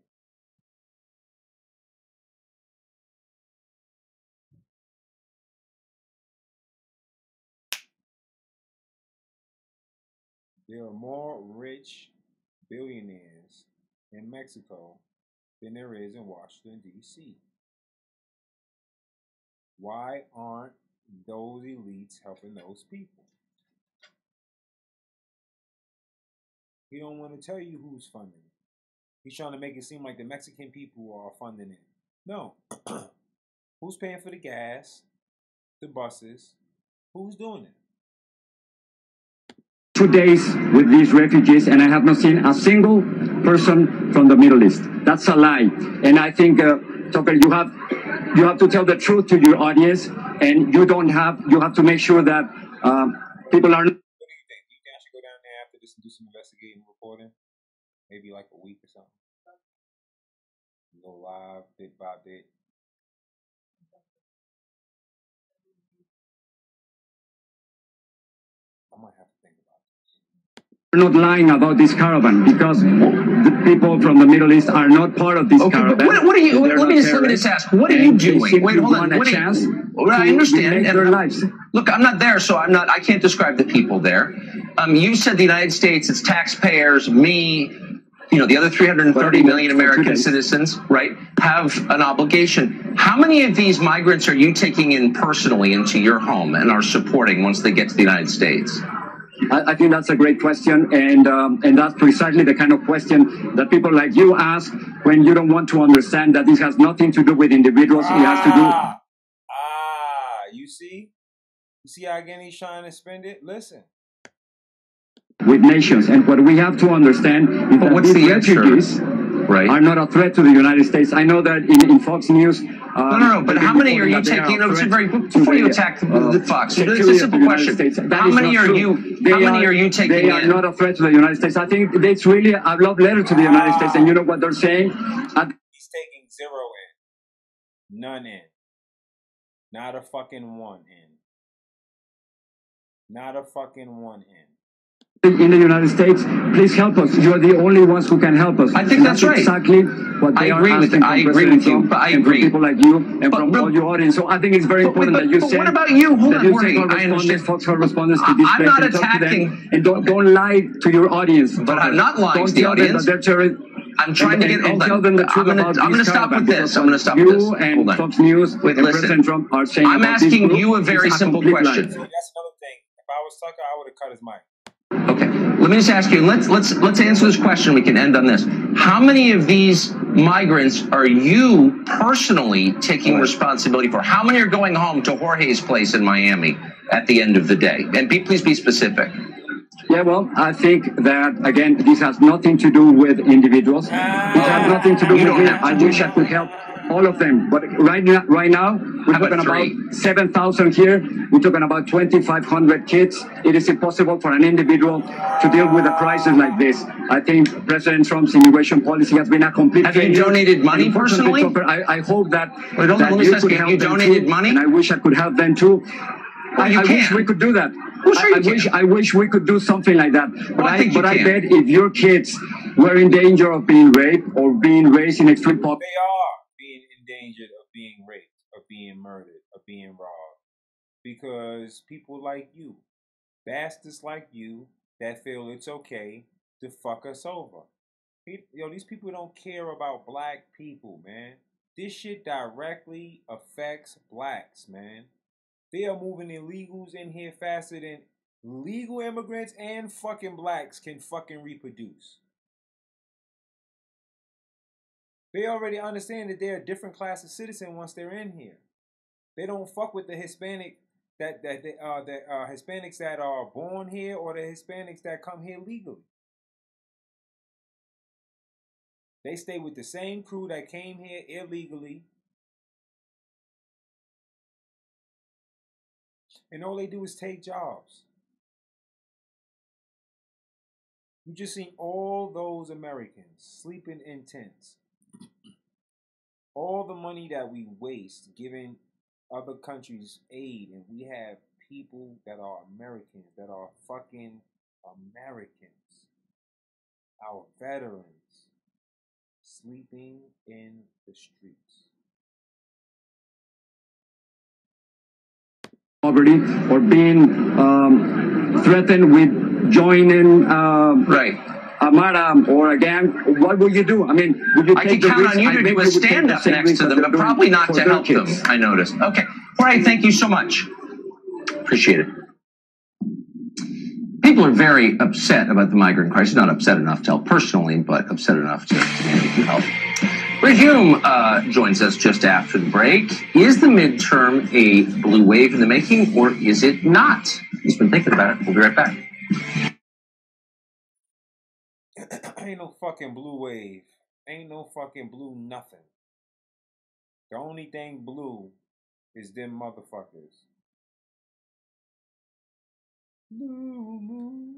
There are more rich billionaires in Mexico than there is in Washington, D.C. Why aren't those elites helping those people? He don't want to tell you who's funding it. He's trying to make it seem like the Mexican people are funding it. No. Who's paying for the gas, the buses? Who's doing it? 2 days with these refugees, and I have not seen a single person from the Middle East. That's a lie. And I think, Tucker, you have to tell the truth to your audience, and you have to make sure that people are. What do you think? Do you think I should go down there after this and do some investigating reporting? Maybe like a week or something. Go live, bit by bit. I might have to think about this. We're not lying about this caravan because the people from the Middle East are not part of this caravan. But what are you? Let me just ask. What are you doing? Wait, hold on. What are you? Well, I understand. Their lives. Look, I'm not there, so I can't describe the people there. You said the United States, it's taxpayers, me. The other 330 million American citizens, right, have an obligation. How many of these migrants are you taking in personally into your home and are supporting once they get to the United States? I think that's a great question, and that's precisely the kind of question that people like you ask when you don't want to understand that this has nothing to do with individuals. It has to do. You see? You see how again he's trying to spend it? Listen. With nations, and what we have to understand is that these refugees are not a threat to the United States. I know that in Fox News. No, but how many are you taking? Before you attack the Fox, it's a simple question. How many are you taking? They are not a threat to the United States. I think it's really a love letter to the United States, and you know what they're saying? He's taking 0 in, none in, not a fucking 1 in, not a fucking 1 in. In the United States, please help us. You are the only ones who can help us. I think that's right. Exactly what they are asking from President Trump and from people like you and from all your audience. So I think it's very important that you say. What about you? Hold on, I understand. Fox respondents to this. I'm not attacking. And don't lie to your audience. But I'm not lying to the audience. I'm trying to get. Tell them the truth about I'm going to stop with this. I'm going to stop with this. You and Fox News and President Trump are saying. I'm asking you a very simple question. That's another thing. If I was Tucker, I would have cut his mic. Okay, let me just ask you. Let's answer this question. We can end on this. How many of these migrants are you personally taking responsibility for? How many are going home to Jorge's place in Miami at the end of the day? And please be specific. Yeah, well, I think that, again, this has nothing to do with individuals. It has nothing to do with me. I wish I could help all of them. But right now we're talking about 7,000 here. We're talking about 2,500 kids. It is impossible for an individual to deal with a crisis like this. I think President Trump's immigration policy has been a complete failure. Have you donated money personally? I hope that, you could help. You donated money? And I wish I could help them too. I wish we could do that. Well, sure I wish we could do something like that. But I bet if your kids were in danger of being raped or being raised in extreme poverty. They are being in danger of being raped, of being murdered, of being robbed. Because people like you, bastards like you, that feel it's okay to fuck us over. These people don't care about black people, man. This shit directly affects blacks, man. They are moving illegals in here faster than legal immigrants and fucking blacks can fucking reproduce. They already understand that they're a different class of citizen once they're in here. They don't fuck with the Hispanic Hispanics that are born here or the Hispanics that come here legally. They stay with the same crew that came here illegally. And all they do is take jobs. You just seen all those Americans sleeping in tents. All the money that we waste giving other countries aid, and we have people that are Americans, that are fucking Americans, our veterans, sleeping in the streets. Poverty or being threatened with joining armada or a gang, what would you do? I mean, would you I take can the count risk? on you I to think do a you would take the stand-up same next risk to that them, they're but doing probably not for to their help them, kids. I noticed. Okay. Jorge, thank you so much. Appreciate it. People are very upset about the migrant crisis. Not upset enough to help personally, but upset enough to maybe help. Rick Hume joins us just after the break. Is the midterm a blue wave in the making, or is it not? He's been thinking about it. We'll be right back. Ain't no fucking blue wave. Ain't no fucking blue nothing. The only thing blue is them motherfuckers. Blue moon,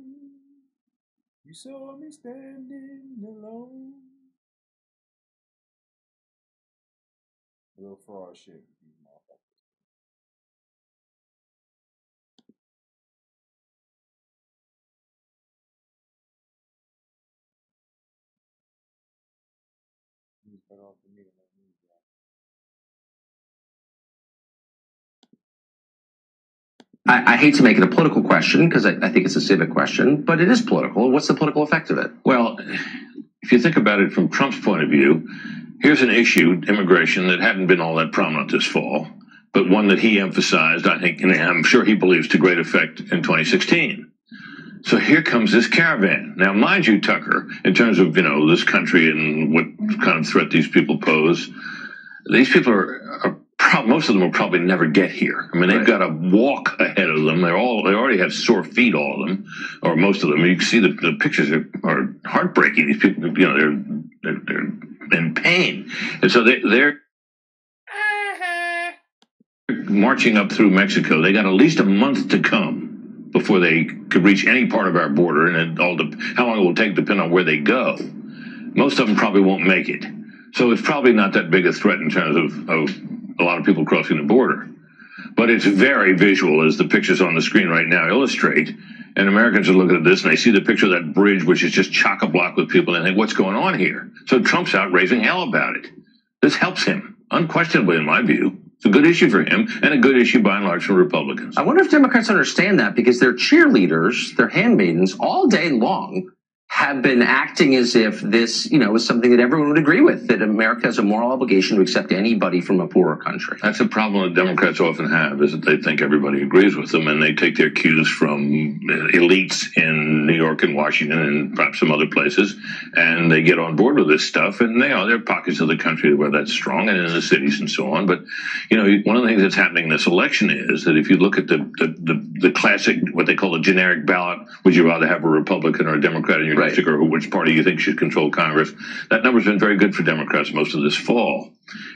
you saw me standing alone. Real fraud shit, these motherfuckers. He's better off than me to let me go. I hate to make it a political question because I think it's a civic question, but it is political. What's the political effect of it? Well, if you think about it from Trump's point of view, here's an issue, immigration, that hadn't been all that prominent this fall, but one that he emphasized, I think, and I'm sure he believes to great effect in 2016. So here comes this caravan. Now, mind you, Tucker, in terms of, this country and what kind of threat these people pose, these people most of them will probably never get here. I mean, they've got to walk ahead of them. They already have sore feet, all of them, or most of them. You can see the pictures are heartbreaking. These people, they're in pain, and so they're marching up through Mexico. They got at least a month to come before they could reach any part of our border, and how long it will take depending on where they go. Most of them probably won't make it. So it's probably not that big a threat in terms of a lot of people crossing the border. But it's very visual, as the pictures on the screen right now illustrate. And Americans are looking at this, and they see the picture of that bridge, which is just chock-a-block with people, and they think, what's going on here? So Trump's out raising hell about it. This helps him, unquestionably, in my view. It's a good issue for him, and a good issue, by and large, for Republicans. I wonder if Democrats understand that, because their cheerleaders, their handmaidens, all day long have been acting as if this, is something that everyone would agree with, that America has a moral obligation to accept anybody from a poorer country. That's a problem that Democrats often have, is that they think everybody agrees with them, and they take their cues from elites in New York and Washington and perhaps some other places, and they get on board with this stuff, and there are pockets of the country where that's strong, and in the cities and so on. But, one of the things that's happening in this election is that if you look at the classic, what they call the generic ballot, would you rather have a Republican or a Democrat in your district, or which party you think should control Congress, that number's been very good for Democrats most of this fall.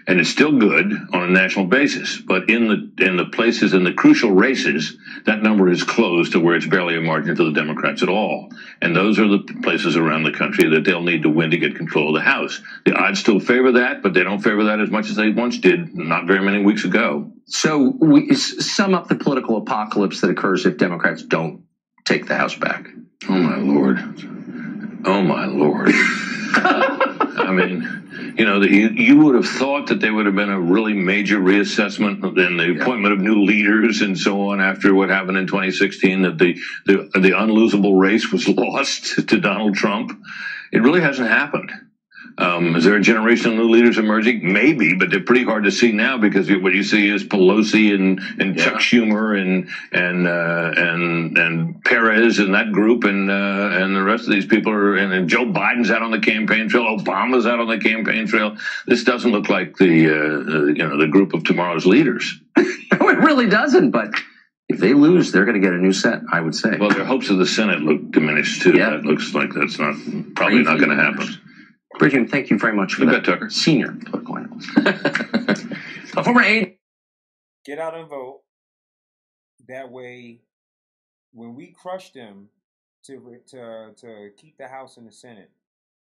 And it's still good on a national basis. But in the places, in the crucial races, that number is closed to where it's barely a margin to the Democrats at all. And those are the places around the country that they'll need to win to get control of the House. The odds still favor that, but they don't favor that as much as they once did not very many weeks ago. So we sum up the political apocalypse that occurs if Democrats don't take the House back. Oh, my Lord. Oh, my Lord. I mean, you would have thought that there would have been a really major reassessment and the appointment of new leaders and so on after what happened in 2016, that the unlosable race was lost to Donald Trump. It really hasn't happened. Is there a generation of new leaders emerging? Maybe, but they're pretty hard to see now, because what you see is Pelosi and Chuck Schumer and Perez and that group, and the rest of these people are, and Joe Biden's out on the campaign trail, Obama's out on the campaign trail. This doesn't look like the group of tomorrow's leaders. No, it really doesn't. But if they lose, they're going to get a new set, I would say. Well, their hopes of the Senate look diminished too. Yeah. That looks like that's probably not going to happen. Bridget, thank you very much for that, Tucker. Senior political analyst. A former aide. Get out and vote. That way, when we crush them to keep the House and the Senate,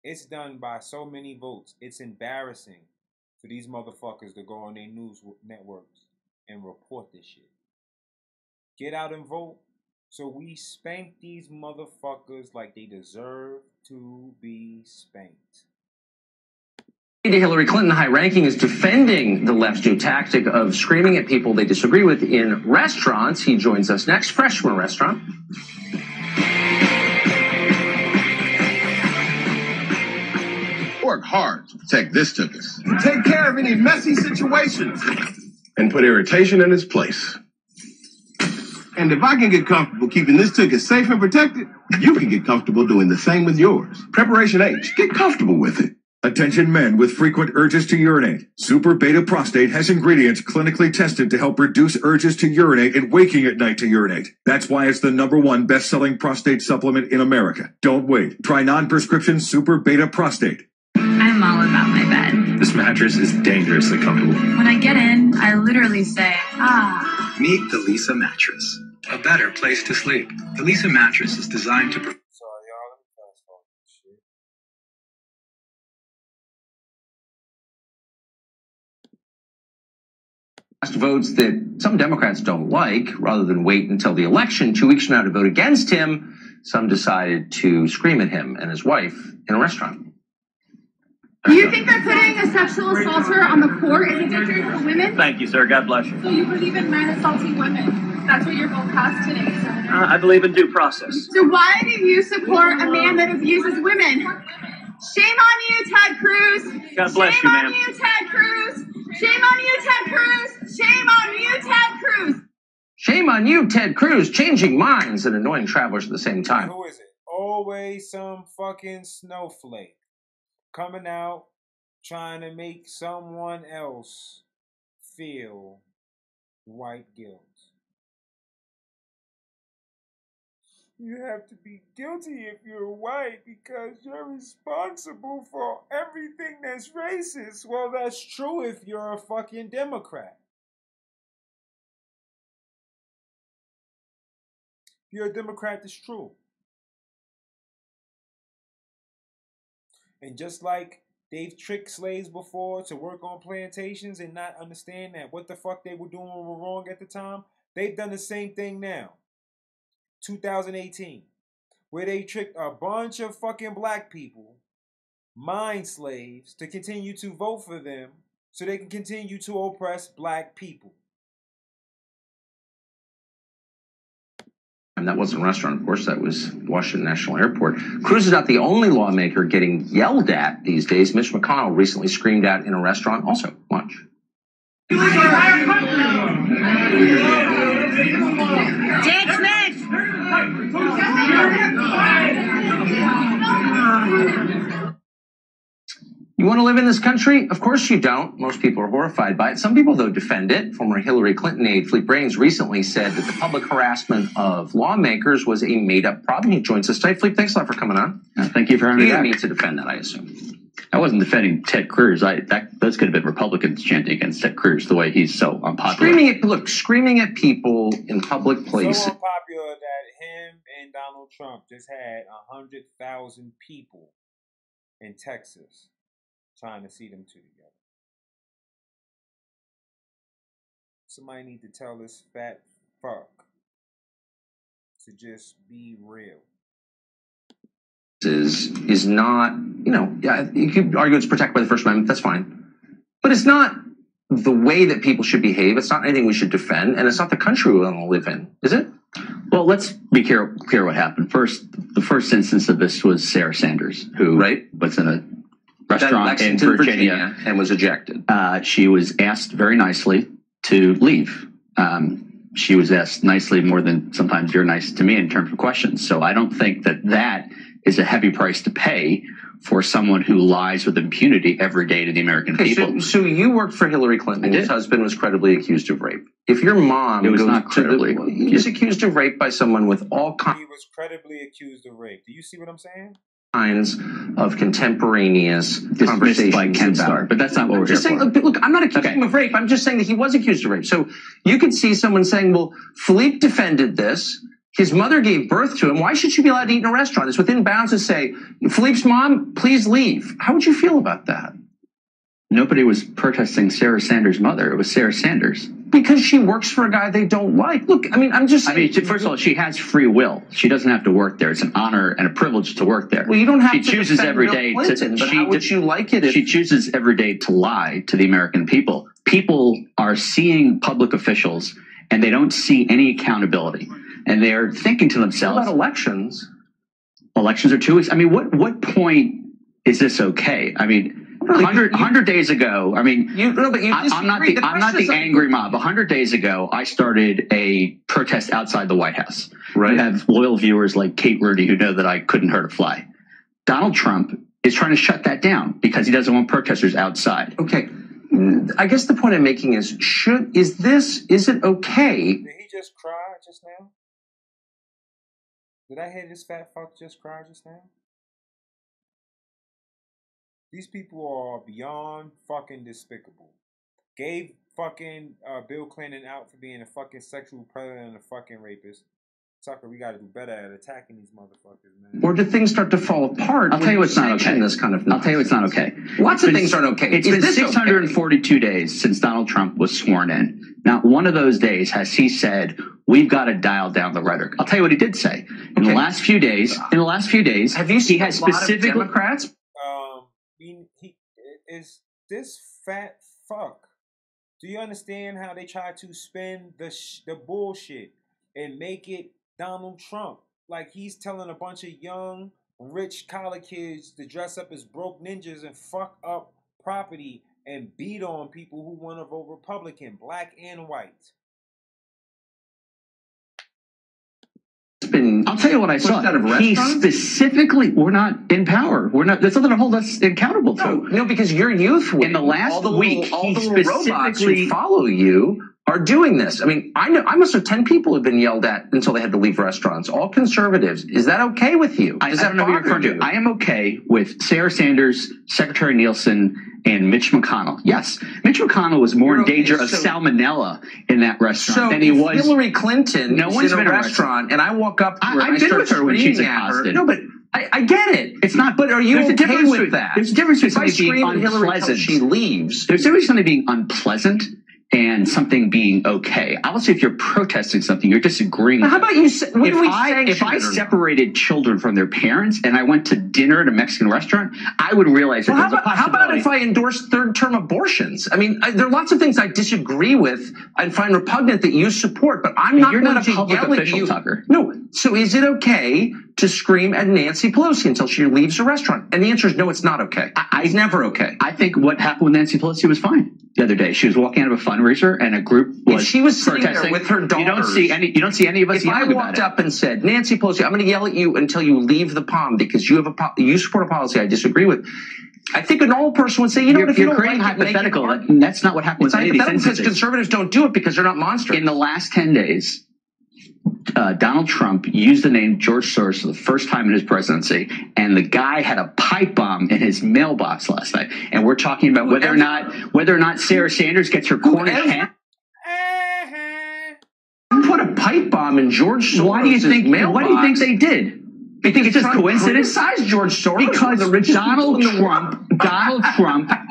it's done by so many votes. It's embarrassing for these motherfuckers to go on their news networks and report this shit. Get out and vote, so we spank these motherfuckers like they deserve to be spanked. Hillary Clinton, high ranking, is defending the left's new tactic of screaming at people they disagree with in restaurants. He joins us next, fresh from a restaurant. Work hard to protect this tuchus. Take care of any messy situations. And put irritation in its place. And if I can get comfortable keeping this tuchus safe and protected, you can get comfortable doing the same with yours. Preparation H. Get comfortable with it. Attention men with frequent urges to urinate. Super Beta Prostate has ingredients clinically tested to help reduce urges to urinate and waking at night to urinate. That's why it's the #1 best-selling prostate supplement in America. Don't wait. Try non-prescription Super Beta Prostate. I'm all about my bed. This mattress is dangerously comfortable. When I get in, I literally say, ah. Meet the Lisa mattress. A better place to sleep. The Lisa mattress is designed to... votes that some Democrats don't like, rather than wait until the election 2 weeks from now to vote against him, some decided to scream at him and his wife in a restaurant. Do you think that putting a sexual assaulter on the court is a victory for women? Thank you, sir. God bless you. So you believe in men assaulting women? That's what your vote passed today, Senator. I believe in due process. So why do you support a man that abuses women? Shame on you, Ted Cruz. God bless you, ma'am. Shame on you, Ted Cruz. Shame on you, Ted Cruz. Shame on you, Ted Cruz. Shame on you, Ted Cruz, changing minds and annoying travelers at the same time. Who is it? Always some fucking snowflake coming out trying to make someone else feel white guilt. You have to be guilty if you're white because you're responsible for everything that's racist. Well, that's true if you're a fucking Democrat. If you're a Democrat, that's true. And just like they've tricked slaves before to work on plantations and not understand that what the fuck they were doing were wrong at the time, they've done the same thing now. 2018, where they tricked a bunch of fucking black people, mind slaves, to continue to vote for them so they can continue to oppress black people. And that wasn't a restaurant, of course, that was Washington National Airport. Cruz is not the only lawmaker getting yelled at these days. Mitch McConnell recently screamed at in a restaurant. Also, watch. Dick Smith! You want to live in this country? Of course you don't. Most people are horrified by it. Some people, though, defend it. Former Hillary Clinton aide Philippe Brains recently said that the public harassment of lawmakers was a made-up problem. He joins us today. Philippe, thanks a lot for coming on. Thank you for having me. You back. didn't mean to defend that, I assume. I wasn't defending Ted Cruz. Those could have been Republicans chanting against Ted Cruz, the way he's so unpopular. Screaming at people in public places. So unpopular that him and Donald Trump just had 100,000 people in Texas trying to see them two together. Somebody need to tell this fat fuck to just be real. Is not, you could argue it's protected by the First Amendment, that's fine. But it's not the way that people should behave. It's not anything we should defend, and it's not the country we want to live in, is it? Well, let's be clear what happened. First, the first instance of this was Sarah Sanders, who was in a restaurant in Virginia and was ejected. She was asked very nicely to leave. She was asked nicely more than sometimes you're nice to me in terms of questions. So I don't think that is a heavy price to pay for someone who lies with impunity every day to the American people. So you worked for Hillary Clinton. His husband was credibly accused of rape. If your mom was not credibly he was accused of rape by someone with all kinds. He was credibly accused of rape. Do you see what I'm saying? Kinds of contemporaneous conversations by Ken Starr, but that's not what we're here for. Look, I'm not accusing him of rape. I'm just saying that he was accused of rape. So you could see someone saying, well, Philippe defended this. His mother gave birth to him. Why should she be allowed to eat in a restaurant? It's within bounds to say, Philippe's mom, please leave. How would you feel about that? Nobody was protesting Sarah Sanders' mother. It was Sarah Sanders. Because she works for a guy they don't like. Look, I'm just saying. First of all, she has free will. She doesn't have to work there. It's an honor and a privilege to work there. Well, you don't have she to chooses every day how would you like it? She chooses every day to lie to the American people. People are seeing public officials, and they don't see any accountability. And they're thinking to themselves, what about elections? Elections are 2 weeks. What point is this okay? I mean, 100 days ago, I mean, I'm not the angry mob. 100 days ago, I started a protest outside the White House. Right. I have loyal viewers like Kate Rudy who know that I couldn't hurt a fly. Donald Trump is trying to shut that down because he doesn't want protesters outside. Okay. I guess the point I'm making is, is it okay? Did he just cry just now? Did I hear this fat fuck just cry just now? These people are beyond fucking despicable. Gave fucking Bill Clinton out for being a fucking sexual predator and a fucking rapist. Tucker, we got to do better at attacking these motherfuckers, man. Or do things start to fall apart? I'll tell you what's not okay. This kind of I'll tell you what's not okay. Lots of things aren't okay. It's been 642 days since Donald Trump was sworn in. Not one of those days has he said, we've got to dial down the rhetoric. I'll tell you what he did say. In the last few days, have you seen he has specifically Democrats? Is this fat fuck? Do you understand how they try to spin the bullshit and make it Donald Trump? Like he's telling a bunch of young, rich college kids to dress up as broke ninjas and fuck up property and beat on people who want to vote Republican, black and white. I'll tell you what I saw. He specifically, we're not in power. We're not. There's nothing to hold us accountable to. No, because your youth, in the last week, all the little robots who follow you are doing this. I mean, I must have 10 people have been yelled at until they had to leave restaurants. All conservatives. Is that okay with you? I don't know who you're referring to. I am okay with Sarah Sanders, Secretary Nielsen, and Mitch McConnell. Yes, Mitch McConnell was more in danger of salmonella in that restaurant than he was. Hillary Clinton is in a restaurant, and I walk up to her. I've been with her when she's accosted. No, but I get it. It's not. But are you okay with that? There's a difference between something being unpleasant. She leaves. There's a difference between something being unpleasant and something being okay. Obviously, if you're protesting something, you're disagreeing. How about you? If I separated children from their parents and I went to dinner at a Mexican restaurant, I would realize that there's a possibility. How about if I endorse third-term abortions? I mean, there are lots of things I disagree with and find repugnant that you support, but I'm not. You're going not a public to yell official, at you. Tucker. No. So is it okay to scream at Nancy Pelosi until she leaves a restaurant? And the answer is no, it's not okay. It's never okay. I think what happened with Nancy Pelosi was fine the other day. She was walking out of a fundraiser and a group was she was sitting protesting. there with her daughters. You don't see any of us yelling about it. If I walked up and said, Nancy Pelosi, I'm going to yell at you until you leave the palm because you support a policy I disagree with. I think a normal person would say, you know what, if you don't creating like hypothetical, that's not what happened with any of these instances. Because conservatives don't do it because they're not monsters. In the last 10 days, Donald Trump used the name George Soros for the first time in his presidency, and the guy had a pipe bomb in his mailbox last night. And we're talking about whether or not Sarah Sanders gets her Cornish hen. Put a pipe bomb in George Soros' mailbox. Why do you think they did? You think it's just coincidence? Criticize George Soros because Donald Trump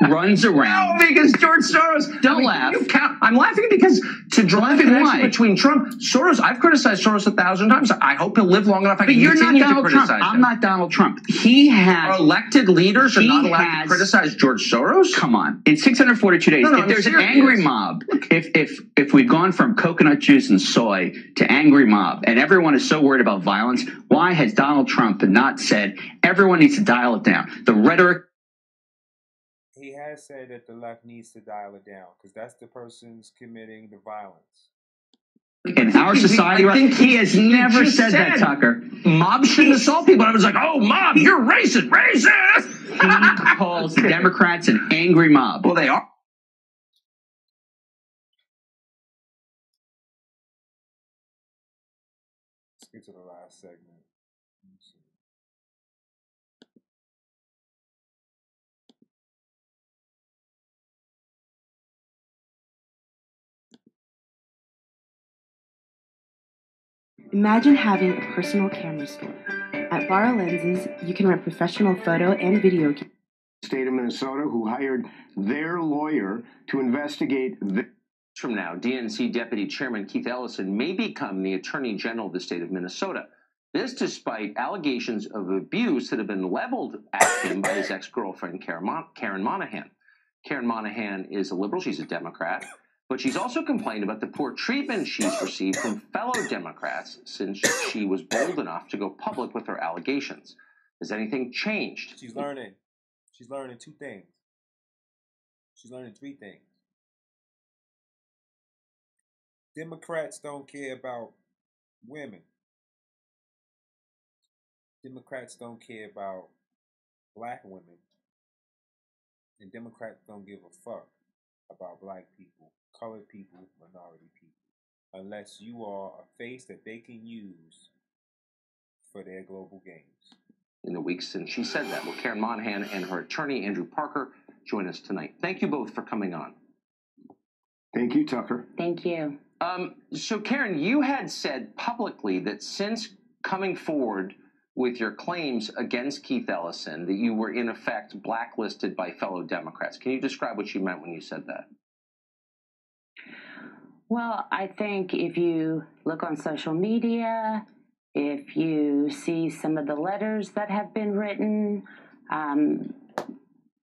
runs around. No, because George Soros. Don't laugh. I'm laughing because to draw a connection between Trump, Soros. I've criticized Soros 1,000 times. I hope he'll live long enough. But you're not Donald Trump. I'm not Donald Trump. Our elected leaders are not allowed to criticize George Soros. Come on. In 642 days, if there's an angry mob, if we've gone from coconut juice and soy to angry mob, and everyone is so worried about violence, why has Donald Trump not said everyone needs to dial it down? The rhetoric. He has said that the left needs to dial it down because that's the person's committing the violence. In our society, he has never said that, Tucker. Mob shouldn't assault people. I was like, oh, mob, you're racist. He calls the Democrats an angry mob. Well, they are. Let's get to the last segment. Imagine having a personal camera store. At Barra Lenses, you can rent professional photo and video cameras. State of Minnesota, who hired their lawyer to investigate this. From now, DNC Deputy Chairman Keith Ellison may become the Attorney General of the state of Minnesota. This despite allegations of abuse that have been leveled at him by his ex-girlfriend, Karen Monahan. Karen Monahan is a liberal. She's a Democrat. But she's also complained about the poor treatment she's received from fellow Democrats since she was bold enough to go public with her allegations. Has anything changed? She's learning. She's learning 2 things. She's learning 3 things. Democrats don't care about women. Democrats don't care about black women. And Democrats don't give a fuck about black people, colored people, minority people. Unless you are a face that they can use for their global games. In the weeks since she said that. Well, Karen Monahan and her attorney, Andrew Parker, join us tonight. Thank you both for coming on. Thank you, Tucker. Thank you. So, Karen, you had said publicly that since coming forward with your claims against Keith Ellison, that you were in effect blacklisted by fellow Democrats. Can you describe what you meant when you said that? Well, I think if you look on social media, if you see some of the letters that have been written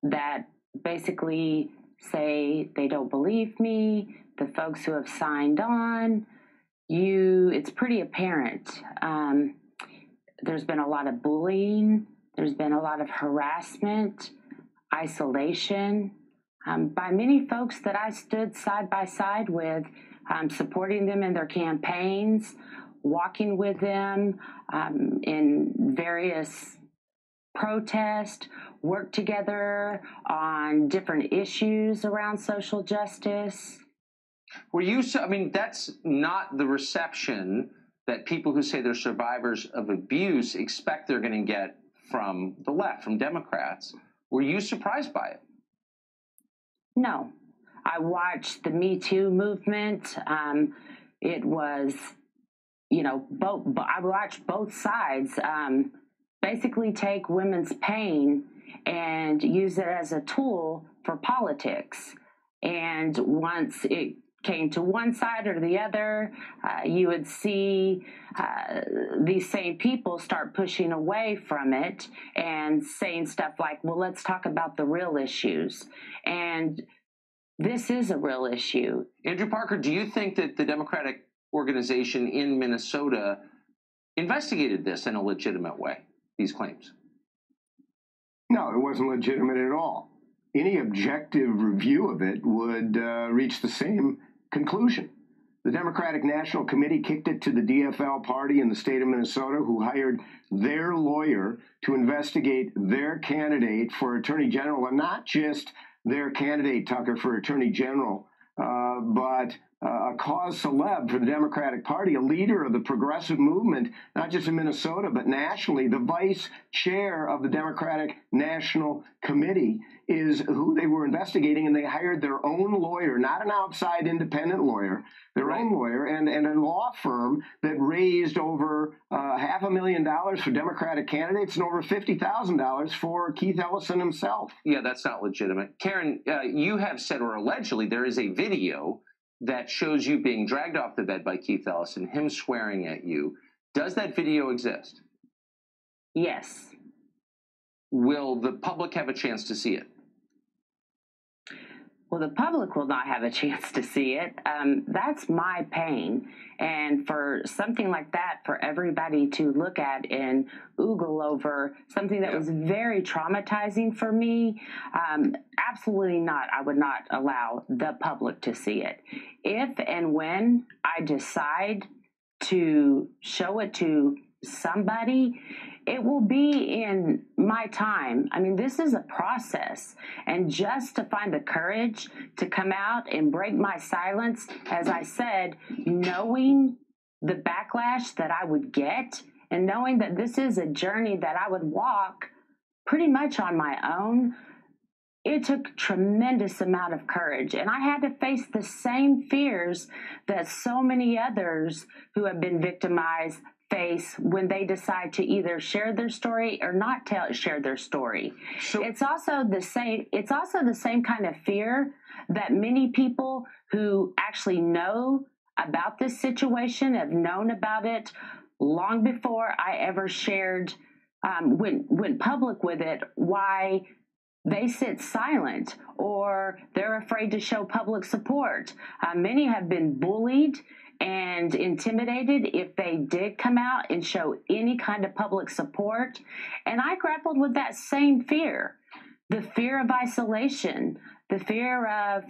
that basically say they don't believe me, the folks who have signed on, it's pretty apparent. There's been a lot of bullying. There's been a lot of harassment, isolation by many folks that I stood side by side with, supporting them in their campaigns, walking with them in various protests, work together on different issues around social justice. Were you, I mean, that's not the reception that people who say they're survivors of abuse expect they're going to get from the left, from Democrats. Were you surprised by it? No. I watched the Me Too movement. It was, I watched both sides basically take women's pain and use it as a tool for politics. And once it came to one side or the other, you would see these same people start pushing away from it and saying stuff like, well, let's talk about the real issues. And this is a real issue. Andrew Parker, do you think that the Democratic organization in Minnesota investigated this in a legitimate way, these claims? No, it wasn't legitimate at all. Any objective review of it would reach the same conclusion. The Democratic National Committee kicked it to the DFL party in the state of Minnesota, who hired their lawyer to investigate their candidate for Attorney General, and not just their candidate, Tucker, for Attorney General, but a cause celeb for the Democratic Party, a leader of the progressive movement, not just in Minnesota, but nationally. The vice chair of the Democratic National Committee is who they were investigating, and they hired their own lawyer, not an outside independent lawyer, their own lawyer, and a law firm that raised over $500,000 for Democratic candidates and over $50,000 for Keith Ellison himself. Yeah, that's not legitimate. Karen, you have said, or allegedly, there is a video that shows you being dragged off the bed by Keith Ellison, him swearing at you. Does that video exist? Yes. Will the public have a chance to see it? Well, the public will not have a chance to see it. That's my pain. And for something like that, for everybody to look at and oogle over something that was very traumatizing for me, absolutely not. I would not allow the public to see it. If and when I decide to show it to somebody, it will be in my time. I mean, this is a process. And just to find the courage to come out and break my silence, as I said, knowing the backlash that I would get and knowing that this is a journey that I would walk pretty much on my own, it took tremendous amount of courage. And I had to face the same fears that so many others who have been victimized face when they decide to either share their story or not share their story. So, it's also the same kind of fear that many people who actually know about this situation have known about it long before I ever shared, went public with it, why they sit silent or they're afraid to show public support. Many have been bullied and intimidated if they did come out and show any kind of public support. And I grappled with that same fear the fear of isolation, the fear of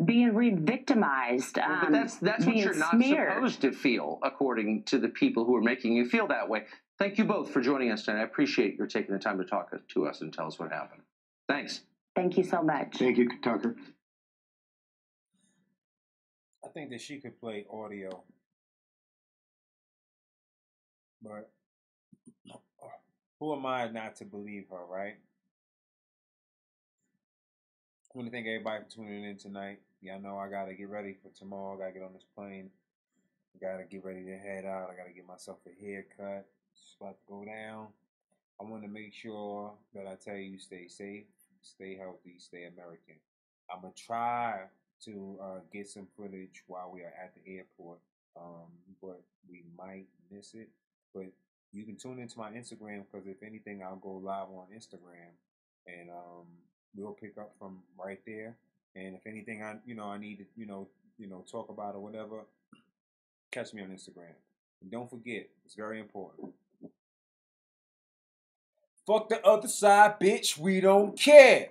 being re-victimized. But that's what you're not supposed to feel, according to the people who are making you feel that way. Thank you both for joining us tonight. I appreciate your taking the time to talk to us and tell us what happened. Thanks. Thank you so much. Thank you, Tucker. I think that she could play audio, but who am I not to believe her, right? I want to thank everybody for tuning in tonight. Y'all know I got to get ready for tomorrow. I got to get on this plane. I got to get ready to head out. I got to get myself a haircut. It's about to go down. I want to make sure that I tell you stay safe, stay healthy, stay American. I'm going to try to get some footage while we are at the airport, but we might miss it. But you can tune into my Instagram, because if anything, I'll go live on Instagram, and we'll pick up from right there. And if anything, I need to talk about or whatever, catch me on Instagram. And don't forget, it's very important. Fuck the other side, bitch. We don't care.